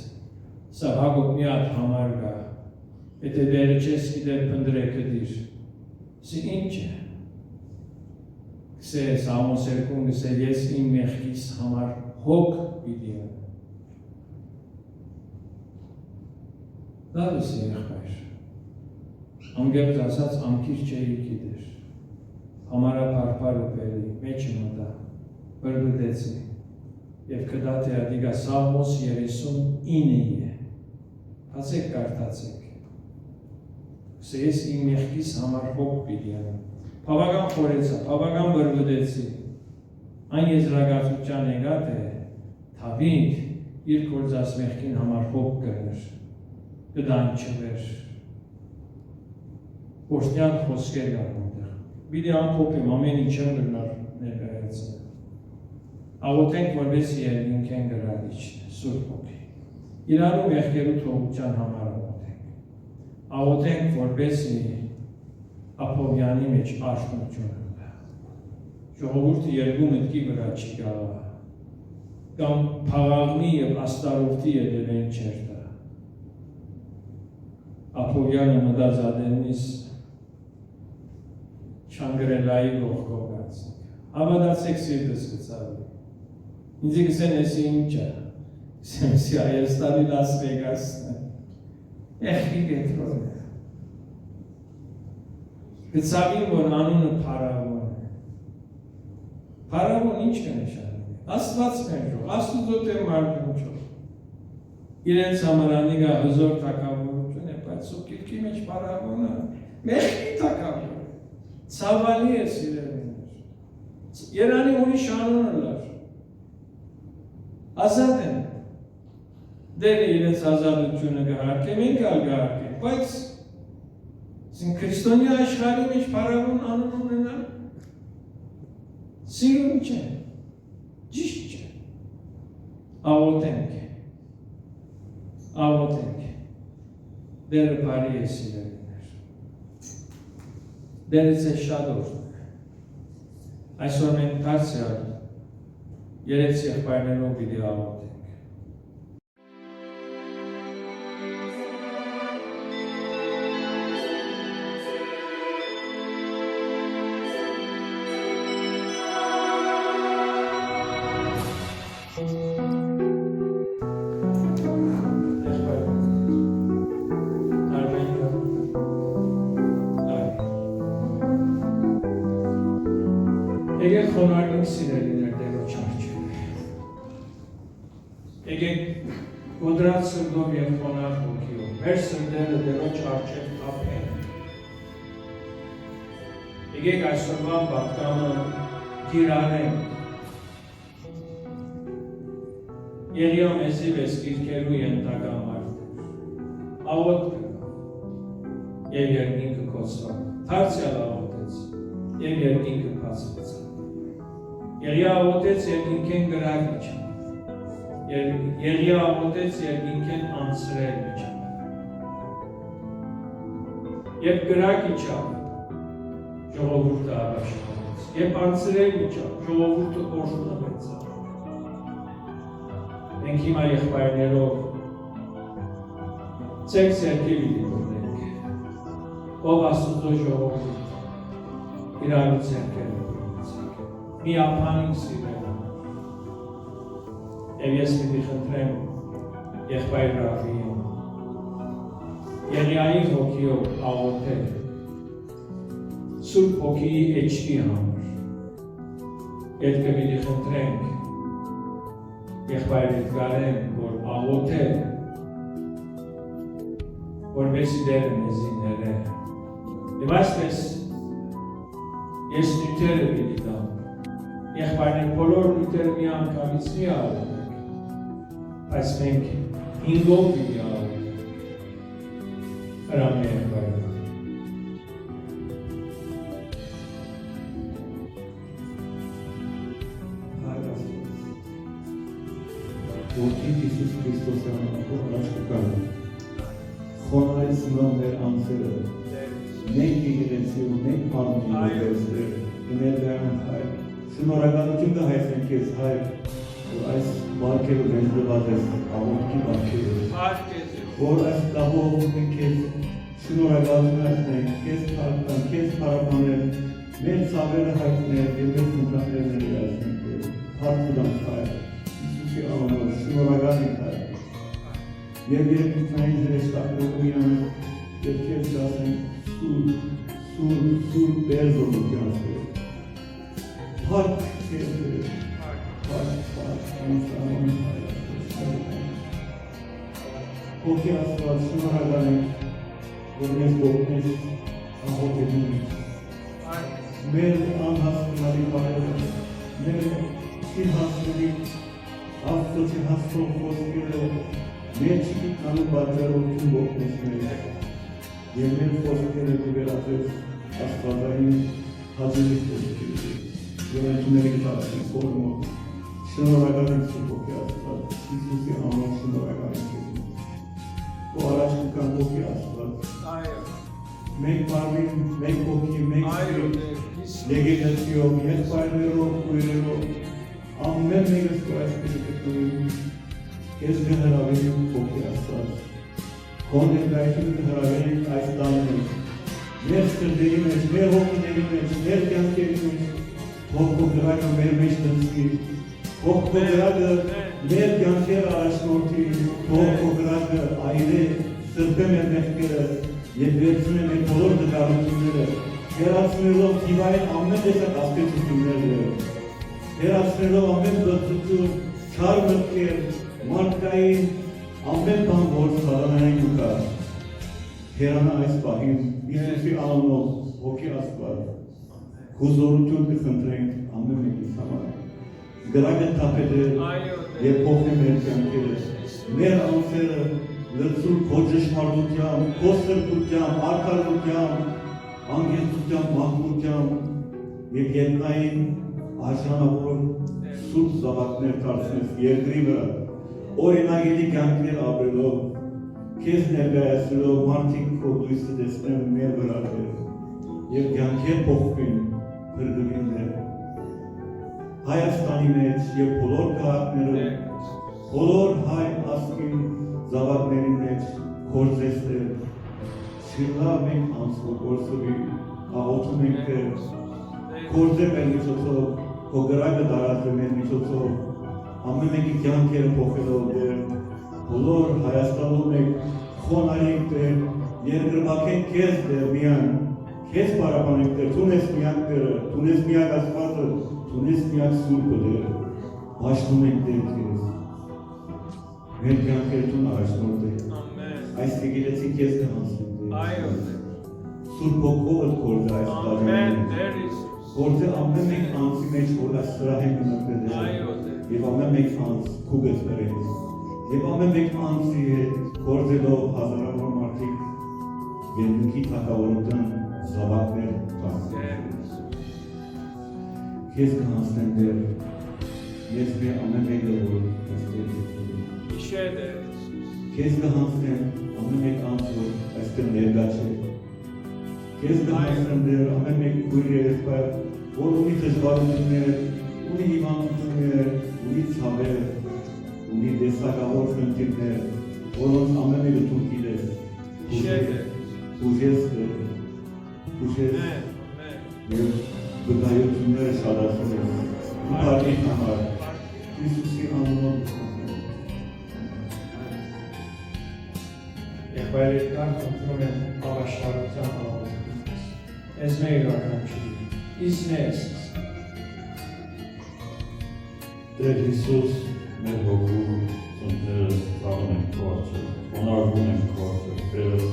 սա Հակոբ մի հատ համար կա, եթե դերը չես գիտեր փնդրե կդիր, սի ինչ է։ Կսե Սամոս 2-ում կսե ես իմ մեղքիս համար հոգ պիտի եմ։ Լավ ես եղբայր, անգերտ ասած անկիր չէի գիտեր, համարապարպար ու բերի, մեջը մտա, բրբդեցի, և կդա թե ադիգա Սամոս 39 է, հացեք կարդացեք, կսե ես իմ մեղքիս համար հոգ պիտի եմ, բավական խորեցա, բավական բրբդեցի, այն եզրագացության եկատ է, թավինք իր կործած մեղքին համար հոգ կներ, կդան չվեր, Որտնյան խոսքեր գարմունդեղ, բիդի ամփոփեմ, ամեն ինչ եմ գրնար ներկայացնել։ Աղոթենք, որպես երկինք են գրավ իջնի, Սուրբ Հոգի։ Իրարու մեղքերու թողության համար աղոթենք։ Աղոթենք, որպես Ափովյանի մեջ արթնություն կա։ Ժողովուրդը երկու մտքի վրա չի գալա, կամ Փաղավնի և Աստարովտի ետևեն չեր տա։ Ափովյանը մտած ադենից Շանգրելայի գողքով գացնք, հավատացեք սիրտս կծավի, ինձի կսեն եսի ինչ է, կսեմ սի Հայաստանի Լաս Վեգասն է, էխի գետրոն է, կծավին, որ անունը Փարավոն է, Փարավոն ինչ կնշանի, Աստված մերժող, Աստուծոտ է մարդունչով, իրենց համարանի գա հզոր թակավորություն է, բայց ու կիրքի մեջ Փարավոնը, մեղքի թակավոր, Ցավալի է սիրելիներ, Երանի ուրիշ անունը լար, ազատ են, դերը իրենց ազատությունը գահարկ է, մենք ալ գահարկ է, բայց քրիստոնյա աշխարհի մեջ Փարավոն անուն ունենալ, սիրուն չէ, ճիշտ չէ, աղոթենք, դերը բարի է սիրելիներ, դերից է շատ օր, այսօր մենք դարձյալ երեց եղբայրներով պիտի աղոթենք։ Եկեք գոդրած սրտով և խոնարհ հոգիով մեր սրտերը Տերոջ առջև թափենք։ Եկեք այսօրվա պատկանը կիրառենք։ Եղիա մեզի վես կիրկելու ենթակա մարդեր, աղոտ կրավ և երկինքը կոցրավ, թարցյալ աղոտեց և երկինքը բացվեց։ Եղիա աղոտեց երկինքեն գրակ իջավ, Եղիա աղոտեց երկինքեն անցրել իջավ, և գրակ իջավ, ժողովուրդը առաջնորեց, և անցրել իջավ, ժողովուրդը օրհնվեց։ Մենք հիմա եղբայրներով ցեք ցերկի դիպնենք, ով Աստծո ժողովուրդ իրարու ցերկերը բռնեցեք, մի ապանին սիրել, և ես պիտի խնդրեմ եղբայր Ռաֆիին, Եղիայի հոգիով աղոթել, Սուրբ Հոգիի էջքի համար, ետքը պիտի խնդրենք եղբայր Էդգարեն, որ աղոթել, որպեսզի Տերը մեզի ները։ Եվ այսպես ես նյութերը պիտի տամ, եղբայրներ բոլոր նյութերը մի անգամից մի աղոթենք, բայց մենք հինգով պիտի աղոթենք, հրամի եղբայրներ։ Որդի Հիսուս Քրիստոսի անունով առաջ կգալու, խոնարհեցնող մեր անձերը, մենք եկեղեցի ու մենք մարմնի եկեղեցիներ, ներկայանում Հայր, շնորհակալություն կհայտնենք քեզ Հայր, որ այս բարգերը մեզ տված ես, աղոթքի բարգերը, որ այս կապով մենք քեզ շնորհակալություն հայտնենք, քեզ փառք, քեզ փառաբանենք, մեր ցավերը հայտնենք եւ մեր խնդրանքները ներկայացնենք, փառք տանք Հայր։ Անոնով շնորհակալ ենք Հայր, և երկրիցային հրեշտակներով իրանք և քեզ կասենք սուրբ բերզորության սեր, փառք քեզ Տեր, փառք անսահման Հայր, Հոգի Աստված շնորհակալ ենք, որ մեզ գողնես աղոթելուց, մեր անհասկանալի բառերը, մեր չհասնելի Աստծո հասցող խոսքերը մեր չգիտնալու պատճառություն ողնես մեզ և մեր խոսքերը դիվերածեց աստվածային հազելի խոսքերը և այնտուների կտարացին կորմով շնորհակալ ենք Սուրբ Հոգի Աստված Հիսուսի անունով շնորհակալ ենք քեզ ու առաջ կգան Հոգի Աստված մենք մարմին, մենք հոգի, մենք սիրտ եկեղեցիով, եղբայրներով, քույրերով ամեն մեկս որ այսպես կտուրում, ես կհրավերում Հոգի Աստված, քո ներկայությունը կհրավերենք այս տանը, մեր սրտերի մեջ, մեր հոգիների մեջ, մեր կյանքերի մեջ, թող քո գրակը մեր մեջ դնցի, թող քո գրակը մեր կյանքերը առաջնորդի, թող քո գրակը այրե սրբե մեր մեղքերը և վերցնե մեր բոլոր դժվարությունները, հեռացնելով դիվային ամեն տեսակ ասպետությունները հեռացնելով ամեն բծություն, չար մտքեր, մարդկային, ամեն բան, որ սատանային ուկա, հերանա այս պահին, Հիսուսի անունով, Հոգի Աստված, հուզորություն կխնդրենք ամեն մեկիս համար, գրակը թափել և փոխել մեր կյանքերը, մեր անձերը լրցուր քո ճշմարտությամբ, քո սրբությամբ, արդարությամբ, անգեղծությամբ, մաքրությամբ և երկնային արժանավոր սուրբ զավակներ դարձնես երկրի վրա, օրինագելի կյանքներ ապրելով, քեզ ներկայացնելով մարդիկ քո դույսը տեսնեն մեր վրա և կյանքեր փոխվեն փրկվին Հայաստանի մեջ և բոլոր քաղաքներում, բոլոր հայ ազգի զավակների մեջ գործեցնել, շիրլա մենք անցողորսովի աղոթում ենք Տեր, գործե մեր միջոցով, քո գրակը տարածվի մեր միջոցով, ամեն մեկի կյանքերը փոխելով Տեր, բոլոր Հայաստանում ենք խոնարհենք Տեր, երկրպագենք քեզ Տեր միայն, քեզ պարապանենք Տեր, դու ես միակ Տերը, դու ես միակ Աստվածը, դու ես միակ Սուրբը Տեր, հաշտում ենք Տեր քեզ, մեր կյանքերում առաջնորդ է։ Ամեն։ Այս եկեղեցին քեզ կհանձնենք։ Այո, Սուրբ Հոգով գործ այս ամեն տարիներին։ Տեր Հիսուս։ Գործը ամեն մեկ անձի մեջ որ այս սրահին մնացել է։ Այո, Տեր։ Եվ ամեն մեկ անձ քուգս բերեց։ Եվ ամեն մեկ անձի հետ գործելով հազարավոր մարդիկ Գերնուկի թագավորության զավակներ տան։ Տեր Հիսուս։ Քեզ կհանձնեմ Տեր, ես մեր ամեն մեկը որ այստեղ եմ։ Իշե Տեր Հիսուս։ Քեզ կհանձնեմ ամեն մեկ անձ որ այստեղ ներկա չէ։ Քեզ կհանձնեմ Տեր ամեն մեկ քույր երեխա որ ունի դժվարություններ, ունի հիվանդություններ, ունի ցավեր, ունի տեսակավոր խնդիրներ, որոնց ամեն մեկը դու գիտես։ Իշե Տեր Ուժես Ամեն։ եւ վկայությունները շարացել են։ Բարի համար Հիսուսի անունով Եղբայրական խնդրում եմ ավաշտարության հավատքից։ Ես մեր իրականչի, իսնես։ Տեր Հիսուս, մեր հոգու ծնկները ծաղում ենք քո առջև, հոնորվում ենք քո առջև, Տերս,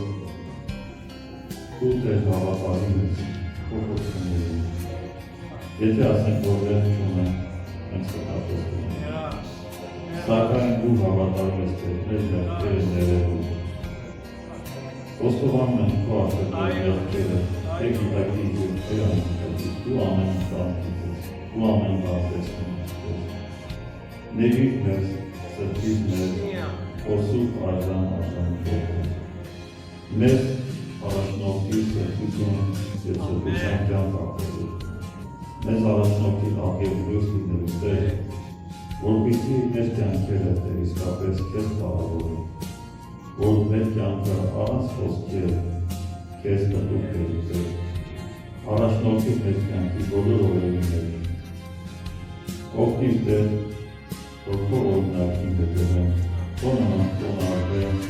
դու Տեր հավատարիմ ես քո խոսքերին։ Եթե ասենք, որ դեր չունենք, մենք ստացվում ենք։ Սակայն դու հավատարիմ ես Տեր, մեր մեղքերը ներելու։ Խոստովանում ենք քո առջև մեղքերը, թե գիտակից և թե անգիտակից, դու ամեն կամքից ես, դու ամեն բացեցնում ես։ Ներիր մեզ, սրտիր մեզ, ոսուկ արժան կողքեր։ Մեզ առաջնորդի սրտություն և սրտության կյանք ապրելու։ Մեզ առաջնորդի աղև լույս լինելու Տեր, որպեսզի մեր կյանքերը Տեր իսկապես քեզ տաղավորեն, որ մեր կյանքը առանց խոսքեր քեզ կտուկ բերի Տեր, առաջնորդի մեր կյանքի բոլոր օրերին մեջ։ Օգնիր Տեր, որ քո օրինակին հետևենք, քո նման կոնարվենք,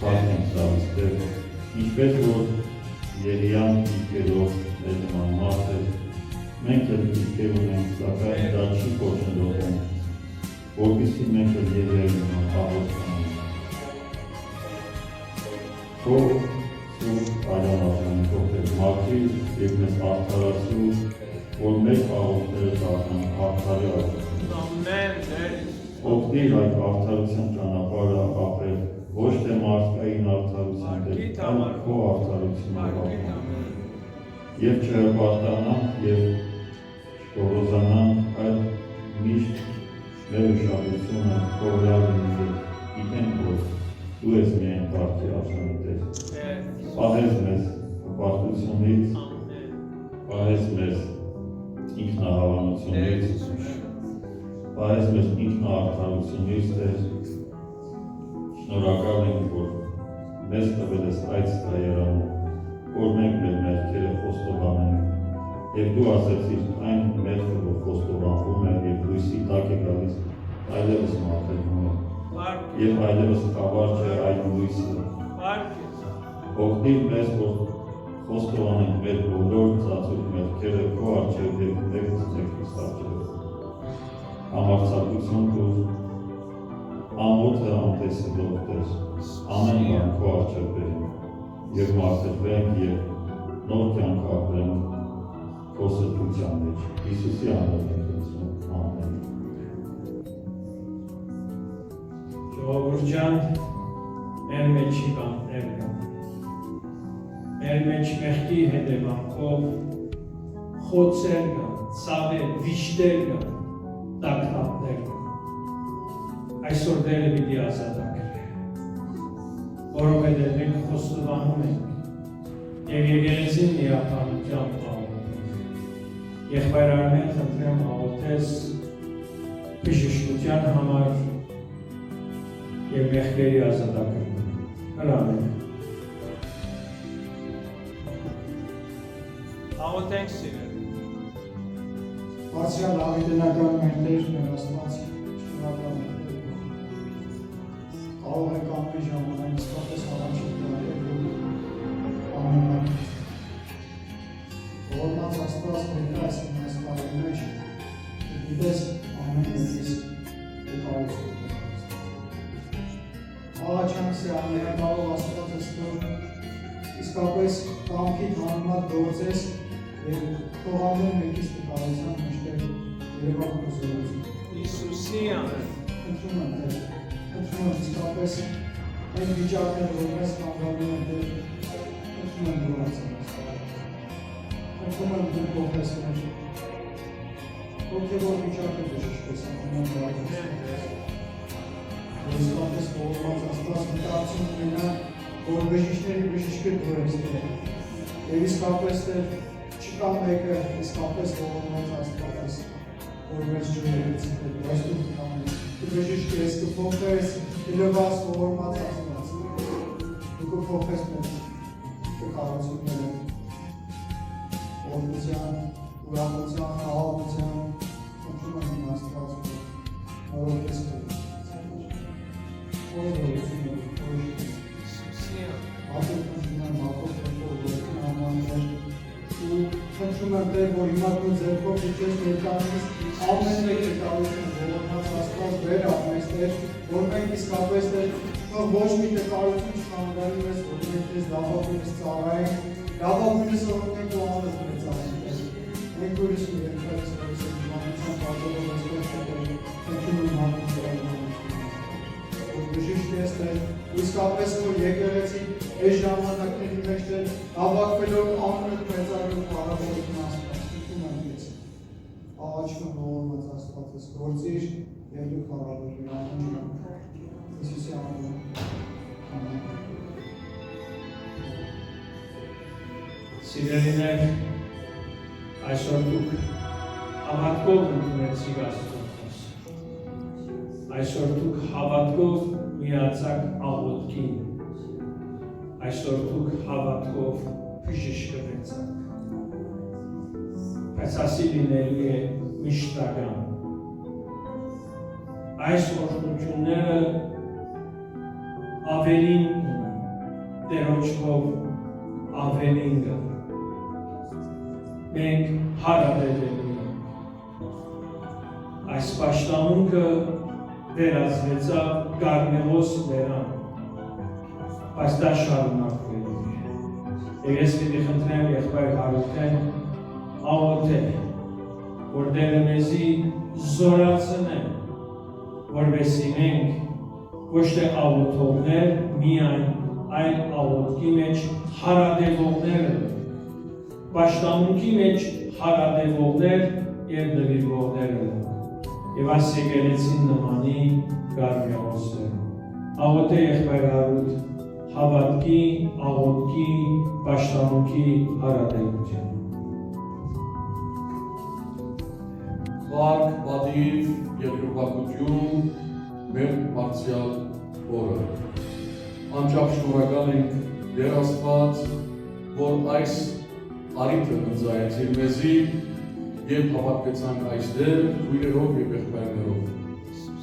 փառք տալիս Տեր, ինչպես որ Երիան իքերով մեր նման մարդ է, մենք էլ իքեր ունենք, սակայն դա չի կոչնդողում, որպեսզի մենք էլ Երիայի նման աղոթ անենք։ Քո սուրբ արյանազանքով Տեր, մաքրիր և մեզ արդարացրու, որ մեր աղոթները դառնան արդարի աղոթներ։ Ամեն Տեր Օգնիր այդ արդարության ճանապարհը ապրել, ոչ թե մարդկային արդարության դեպ, այլ քո արդարությունով ապրել։ Եվ չհրապարտանանք և չգոռոզանանք, այլ միշտ մեր ուշադրությունը քո վրա լինի և գիտենք, որ դու ես միայն դարձի արժանի Տեր։ Պահես մեզ հպարտությունից, պահես մեզ ինքնահավանությունից, պահես մեզ ինքնաարդարությունից Տեր, շնորհակալ ենք, որ մեզ տվել ես այդ սրահերանը, որ մենք մեր մեղքերը խոստովանենք, և դու ասեցիր այն մեղքը, որ խոստովանվում է և լույսի տակ է գալիս, այլևս մաքրվում է, և այլևս խավար չէ այդ լույսը։ Օգնիր մեզ, որ խոստովանենք մեր բոլոր ծածուկ մեղքերը քո առջև և մեկից մեկից առջև։ Համարձակություն տուր, ամոթը անտեսելով Տեր, ամեն բան քո առջև բերենք և մաքրվենք և նոր կյանք ապրենք քո սրբության մեջ։ Հիսուսի անունով ենք խնդրում, ամեն։ Ժողովուրդ ջան, մեր մեջ հիվանդներ կան։ Մեր մեջ մեղքի հետևանքով խոցեր կան, ցավեր, վիշտեր կան, տագնապներ կան։ Այսօր Տերը պիտի ազատագրի, որովհետև մենք խոստովանում ենք և եկեղեցին միապանությամբ աղոթում։ Եղբայրարմեն խնդրեմ աղոթես բժշկության համար և մեղքերի ազատագրման։ Հրաման։ Աղոթենք սիրել։ Բարձրյալ հավիտենական մեր Տեր, մեր Աստված, շնորհակալ ենք։ Կարող եք ամեն ժամանակ իսկապես առաջին դարել ամեն բան։ Ողորմած Աստված ներկա ես այս բանի մեջ, գիտես ամեն ինչից ու կարծում։ Հիսուսի անունով Տալով Աստված որ իսկապես կամքիդ հանմատ գործես եւ թողանուն մեկից տկարության մեջտեղ երևակու զորություն։ Հիսուսի անունով։ Խնդրում եմ իսկապես այն վիճակները, որ մեզ կանգանում են դեր, խնդրում եմ դուրացանես։ Խնդրում եմ դու փոխես մեր հոգևոր վիճակը բժշկես անգամ դարձնես։ Իսկապես ողորմած Աստված մտածում ունենա, որ բժիշկների բժիշկը դու ես Տեր։ Եվ իսկապես Տեր չկա մեկը իսկապես ողորմած Աստված, որ մեզ ջուրերից Տեր, բայց դու կանես։ Դու բժիշկ ես, դու փոխես, լվաս ողորմած Աստված։ Դու կփոխես մեր կառուցումները, օրհնության, ուրախության, ահաբության, խնդրում եմ Աստված, նորոգես Տեր։ Խնդրում եմ Տեր, որ հիմա դու ձեռքով իջես ներկայիս ամեն մեկը տալություն ողորմած Աստված վեր ամես Տեր, որ մենք իսկապես Տեր ոչ մի տկարություն չխանգարի մեզ, որ մենք Տես լավագույնս ծառայենք, լավագույնս օրհնենք ու անունդ մեծարենք Տեր։ Մենք ուրիշ մի երկրից որս ենք իմանության պատողով այսպես Տեր, խնդրում եմ հատուկ բժիշկ ես Տեր, իսկապես որ եկեղեցի այս ժամանակների մեջ Տեր, հավաքվելով անունդ մեծարում հարաբերություն Աստված, խնդրում եմ ես, աղաչում ողորմած Աստվածս, գործիր և դու հարաբերիր անունը, Հիսուսի անունով, ամեն։ Սիրելիներ, այսօր դուք հավատքով ընդունեցիք Աստծո խոսքը։ Այսօր դուք հավատքով միացաք աղոթքին, այսօր դուք հավատքով բժշկվեցաք, բայց ասի լինելու է միշտական։ Այս օրհնությունները ավելին ունի, Տերոջով ավելին գա։ Մենք հարաբերելու ենք։ Այս պաշտամունքը վերածվեցավ Կարմելոս լերան, բայց դա շարունակվելու է։ Եվ ես պիտի խնդրեմ եղբայր Հարութեն աղոթել, որ Տերը մեզի զորացնե, որպեսզի մենք ոչ թե աղոթողներ միայն, այլ աղոթքի մեջ հարադևողներ ենք, պաշտամունքի մեջ հարադևողներ և նվիրվողներ ենք։ Եվ այս եկեղեցին նմանի Կարմելոսները։ Աղոթե եղբայր Հարութ հավատքի, աղոթքի, պաշտամունքի հարադեպության։ Վարկ, պատիվ և ուրվակություն մեր մարդյալ օրը։ Անչափ շնորհակալ ենք Տեր Աստված, որ այս առիթը ընձայեցիր մեզի և հավատվեցանք այստեղ քույրերով և եղբայրներով,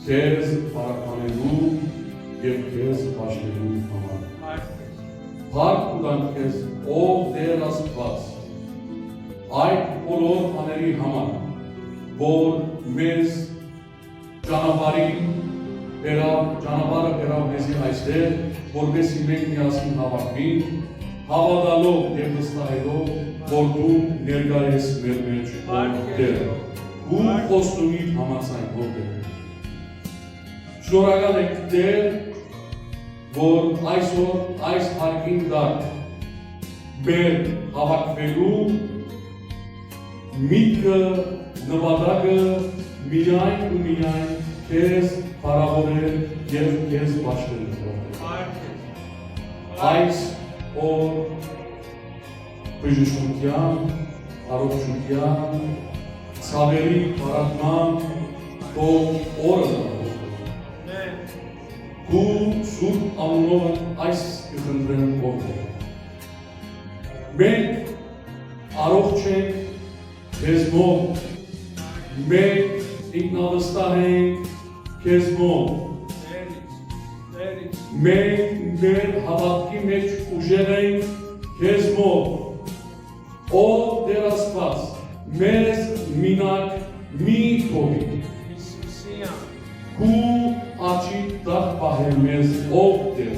քեզ պարապանելու և քեզ պաշտելու համար։ Փառք կտանք քեզ, ով Տեր Աստված, այդ բոլոր բաների համար, որ մեզ ճանապարհը բերավ մեզի այստեղ, որպեսզի մենք միասին հավաքվենք, հավատալով և վստահելով, որ դու ներկա ես մեր մեջ, Տեր, ու խոստումիդ համաձայն, Տեր։ Շնորհակալ ենք Տեր, որ այսօր այս հարկին դակ մեր հավաքվելու միտքը, նպատակը միայն ու միայն քեզ փառավորել և քեզ պաշտպանել։ Այս օր բժշկության, առողջության, ցավերի փառատման թող օրը դու սուրբ անունով այս կխնդրեմ Տեր։ Մենք առողջ ենք քեզ մոտ, մենք ինքնավստահ ենք քեզ մոտ, մենք մեր հավատքի մեջ ուժեղ ենք քեզ մոտ, ով Տեր Աստված, մեզ մինակ մի թողի, քու աչի տակ պահել մեզ, ով Տեր,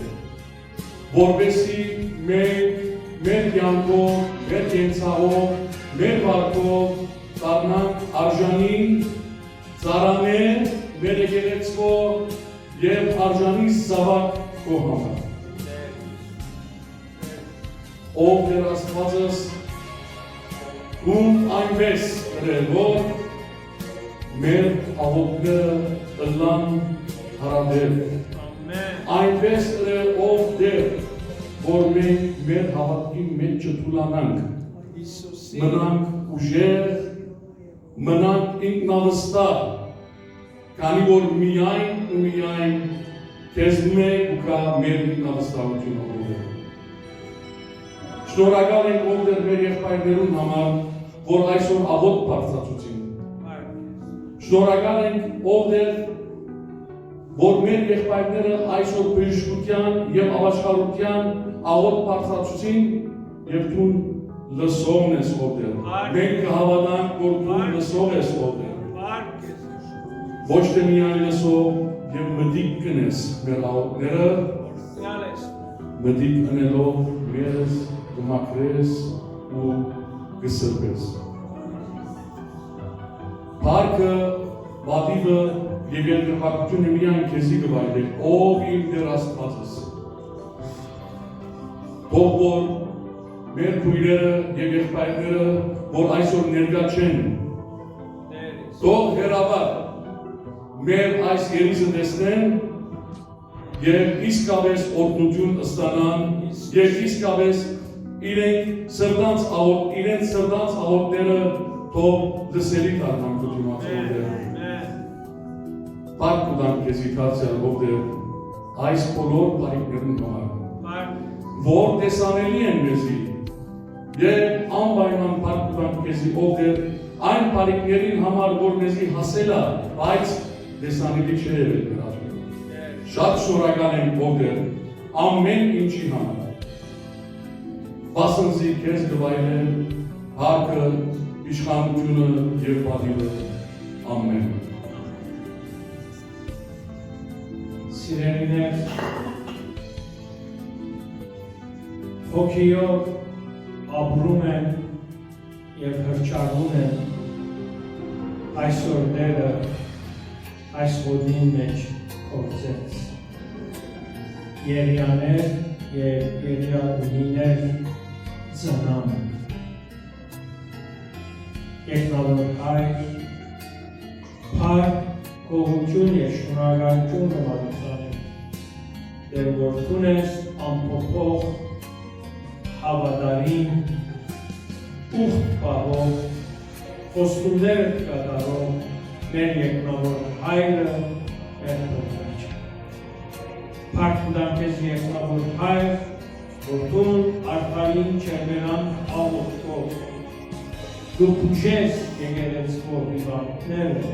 որպեսզի մենք մեր կյանքով, մեր կենցաղով, մեր վարկով դառնանք արժանի ծառաներ մեր եկեղեցվով եւ արժանի զավակ քո համար։ Ով Տեր Աստվածս ում այնպես որ մեր աղոթքները ըլլան հարաբեր։ Այնպես ով Տեր որ մենք մեր հավատքի մեջ չթուլանանք, մնանք ուժեղ, մնանք ինքնավստահ, քանի որ միայն ու միայն քեզնում է ու կա մեր ինքնավստահությունը ուղղել։ Շնորհակալ ենք ով Տեր մեր եղբայրներուն համար, որ այսօր աղոթք բարձրացուցին։ Շնորհակալ ենք ով Տեր որ մեր եղբայրները այսօր բժշկության եւ ապաշխարության աղոթք բարձրացուցին եւ դու լսողն ես ով Տեր։ Մենք կհավատանք որ դու լսող ես ով Տեր։ Ոչ թե միայն լսող եւ մտիկ կնես մեր աղոթքները, մտիկ կնելով մեզ կմաքրես ու կսրբես։ Փառքը, բադիվը եւ երկրպագությունը միայն քեզի կվայելեք, ով իմ Տեր Աստվածս։ Թող որ մեր քույրերը եւ եղբայրները, որ այսօր ներկա չեն, թող հեռավար մեր այս երիզը տեսնեն եւ իսկապես օրհնություն ստանան եւ իսկապես իրենց սրտանց աղոթքները թող լսելի դառնան քո դիմացով։ Փառք տանք քեզի Քարսել ով Տեր այս բոլոր բարիքներուն համար, որ տեսանելի են մեզի եւ անպայման փառք տանք քեզի ով Տեր այն բարիքներին համար, որ մեզի հասել է, բայց տեսանելի չէ եղել դրանց։ Շատ շնորհակալ ենք ով Տեր ամեն ինչի համար։ Բասնզի քեզ կվայելեն փառքը, իշխանությունը եւ բադիվը։ Ամեն։ Սիրելիներ, հոգիով ապրում են եւ հրճարվում են այսօր Տերը այս ոտին մեջ կործեց։ Երիաներ եւ երիաուհիներ ծնան։ Երկնավոր Հայր, փառք, գոհություն եւ շնորհակալություն կմատուցանեմ, Տեր որ դու ես անփոփոխ, հավատարիմ, ուխտ պահող, խոստումները կատարող մեր երկնավոր Հայրը մեր Տեր։ Փառք տամ քեզ երկնավոր Հայր, որ դու արդարին չերմերան աղոթքով, դու բուժես եկեղեցվով հիվանդները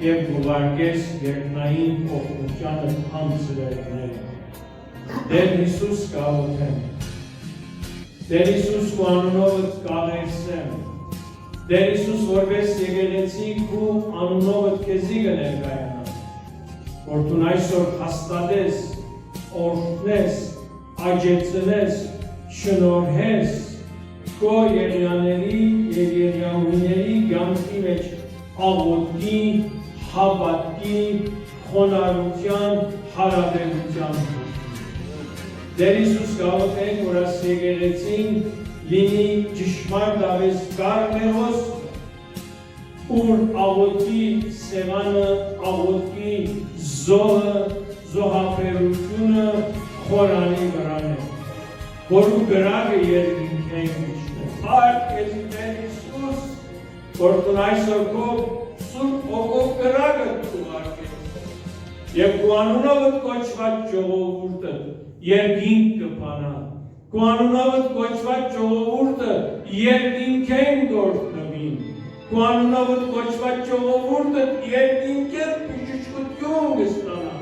եւ գուղարկես երկնային օգնությանը անձրևները։ Տեր Հիսուս կաղոթեմ, Տեր Հիսուս քո անունովդ կաղերսեմ, Տեր Հիսուս որպես եկեղեցի քո անունովդ քեզի կներկայանամ, որ դու այսօր հաստատես, օրհնես, աջեցնես, շնորհես քո երիաների եւ երիաուհիների կյանքի մեջ աղոթքի, հավատքի, խոնարհության, հարաբերության։ Տեր Հիսուս կաղոթենք, որ այս եկեղեցին լինի ճշմարտ ավես կարմեղոս, ուր աղոթքի սեղանը, աղոթքի զոհը, զոհաբերությունը խորանի վրան է, որ ու գրագը երկինքենք իջնե։ Փառք քեզ Տեր Հիսուս, որ դու այսօր քո Սուրբ Հոգով գրագը ուղարկես եւ քո անունովդ կոչված ժողովուրդը երկինք կփանա, քո անունովդ կոչված ժողովուրդը երկինքեն գործնվին, քո անունովդ կոչված ժողովուրդը երկինքեն բժշկություն կստանա,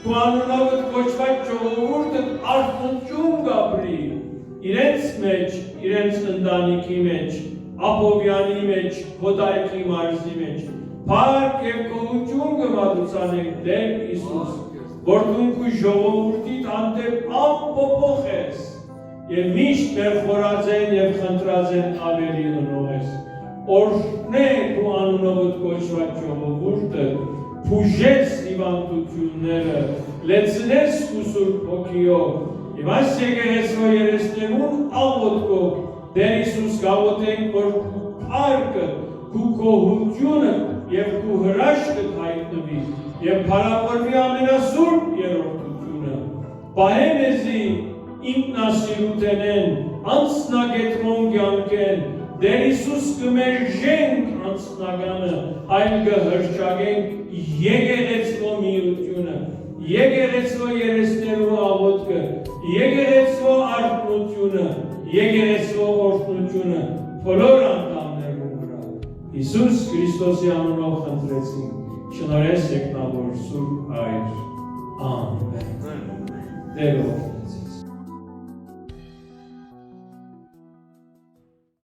քո անունովդ կոչված ժողովուրդը արթունություն կապրի իրենց մեջ, իրենց ընտանիքի մեջ, Աբովյանի մեջ, Հոդայքի մարզի մեջ, փառք եւ գոհություն կմատուցանենք Տեր Հիսուս, որ դու քու ժողովրդիդ հանդեպ ամփոփող ես եւ միշտ մեր խորաձեն եւ խնդրածեն ավելի ընող ես օրհնե քու անունովդ կոչված ժողովուրդը փուժես հիվանդությունները լեցնես քու Սուրբ Հոգիով եւ այս եկեղեցու երեսներուն աղոթքով Տեր Հիսուս գաղութենք որ քու փառքը քու գոհությունը եւ քու հրաշքը հայտնվի եւ փառավորվի ամենասուրբ երրորդությունը պահե մեզի ինքնասիրութենեն անձնագետրոն կյանքեն Տեր Հիսուս կմերժենք անձնագանը այլ կհրճագենք եկեղեցու միությունը եկեղեցու երեսներու աղոթքը եկեղեցու արթնությունը եկեղեցու օրհնությունը բոլոր անդամներու վրա Հիսուս Քրիստոսի անունով խնդրեցինք շնորհես եկնավոր Սուրբ Հայր ամեն Տեր օրհնեցի